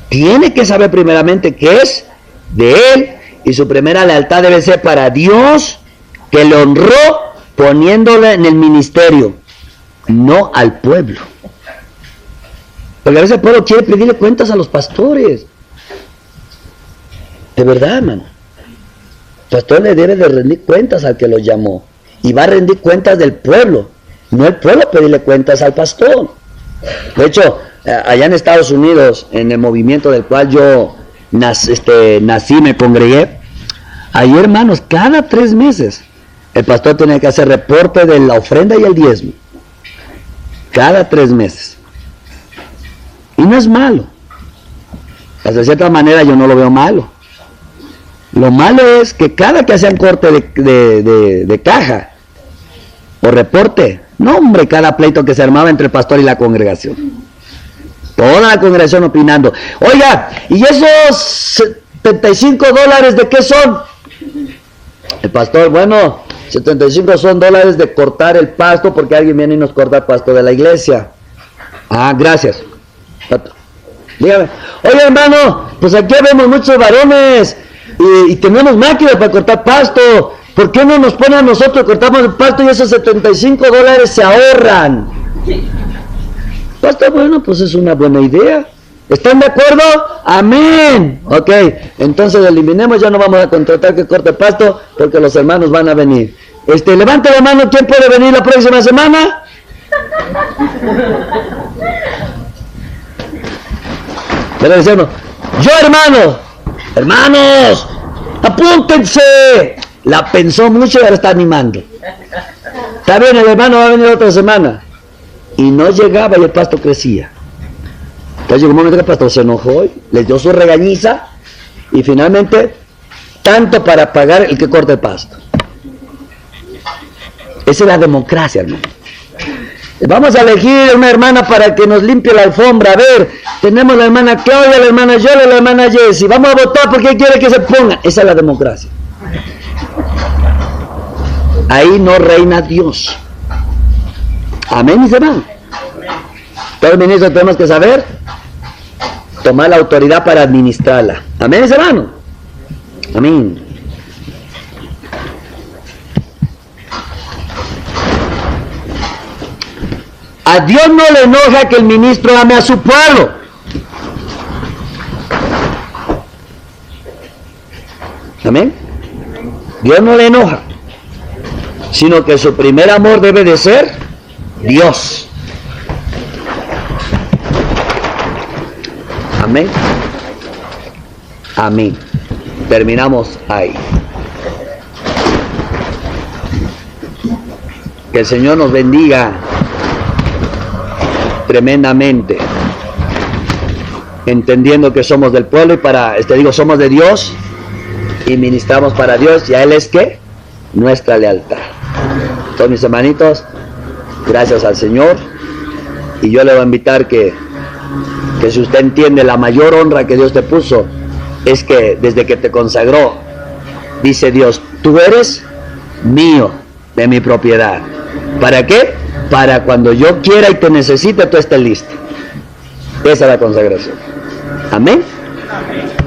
tiene que saber primeramente que es de Él, y su primera lealtad debe ser para Dios, que le honró poniéndole en el ministerio, no al pueblo. Porque a veces el pueblo quiere pedirle cuentas a los pastores. De verdad, hermano. El pastor le debe de rendir cuentas al que lo llamó. Y va a rendir cuentas del pueblo. No el pueblo pedirle cuentas al pastor. De hecho, allá en Estados Unidos, en el movimiento del cual yo nací, me congregué, ahí, hermanos, cada 3 meses el pastor tenía que hacer reporte de la ofrenda y el diezmo. Cada 3 meses. Y no es malo. De cierta manera yo no lo veo malo. Lo malo es que cada que hacían corte de caja o reporte, no hombre, cada pleito que se armaba entre el pastor y la congregación. Toda la congregación opinando. Oiga, ¿y esos $75 de qué son? El pastor, bueno, 75 son dólares de cortar el pasto porque alguien viene y nos corta el pasto de la iglesia. Ah, gracias. Dígame, oye hermano, pues aquí vemos muchos varones y tenemos máquinas para cortar pasto. ¿Por qué no nos ponen a nosotros, cortamos el pasto y esos $75 se ahorran? Pastor, bueno, pues es una buena idea. ¿Están de acuerdo? Amén. Ok, entonces eliminemos, ya no vamos a contratar que corte pasto porque los hermanos van a venir. Levante la mano, ¿quién puede venir la próxima semana? Pero decimos, yo hermanos, apúntense. La pensó mucho y ahora está animando. Está bien, el hermano va a venir otra semana. Y no llegaba y el pasto crecía. Entonces llegó un momento que el pastor se enojó y les dio su regañiza y finalmente tanto para pagar el que corta el pasto. Esa es la democracia, hermano. Vamos a elegir una hermana para que nos limpie la alfombra. A ver, tenemos la hermana Claudia, la hermana Yola, la hermana Jessie. Vamos a votar porque quiere que se ponga. Esa es la democracia. Ahí no reina Dios. Amén, mis hermanos. Todos los ministros tenemos que saber tomar la autoridad para administrarla. Amén, mis hermanos. Amén. A Dios no le enoja que el ministro ame a su pueblo. Amén. Dios no le enoja, sino que su primer amor debe de ser Dios. Amén. Amén. Terminamos ahí. Que el Señor nos bendiga tremendamente, entendiendo que somos del pueblo y somos de Dios y ministramos para Dios, y a Él es que nuestra lealtad. Todos mis hermanitos, gracias al Señor, y yo le voy a invitar que si usted entiende la mayor honra que Dios te puso, es que desde que te consagró, dice Dios, tú eres mío, de mi propiedad. ¿Para qué? Para cuando yo quiera y te necesite, tú estés listo. Esa es la consagración. Amén. Amén.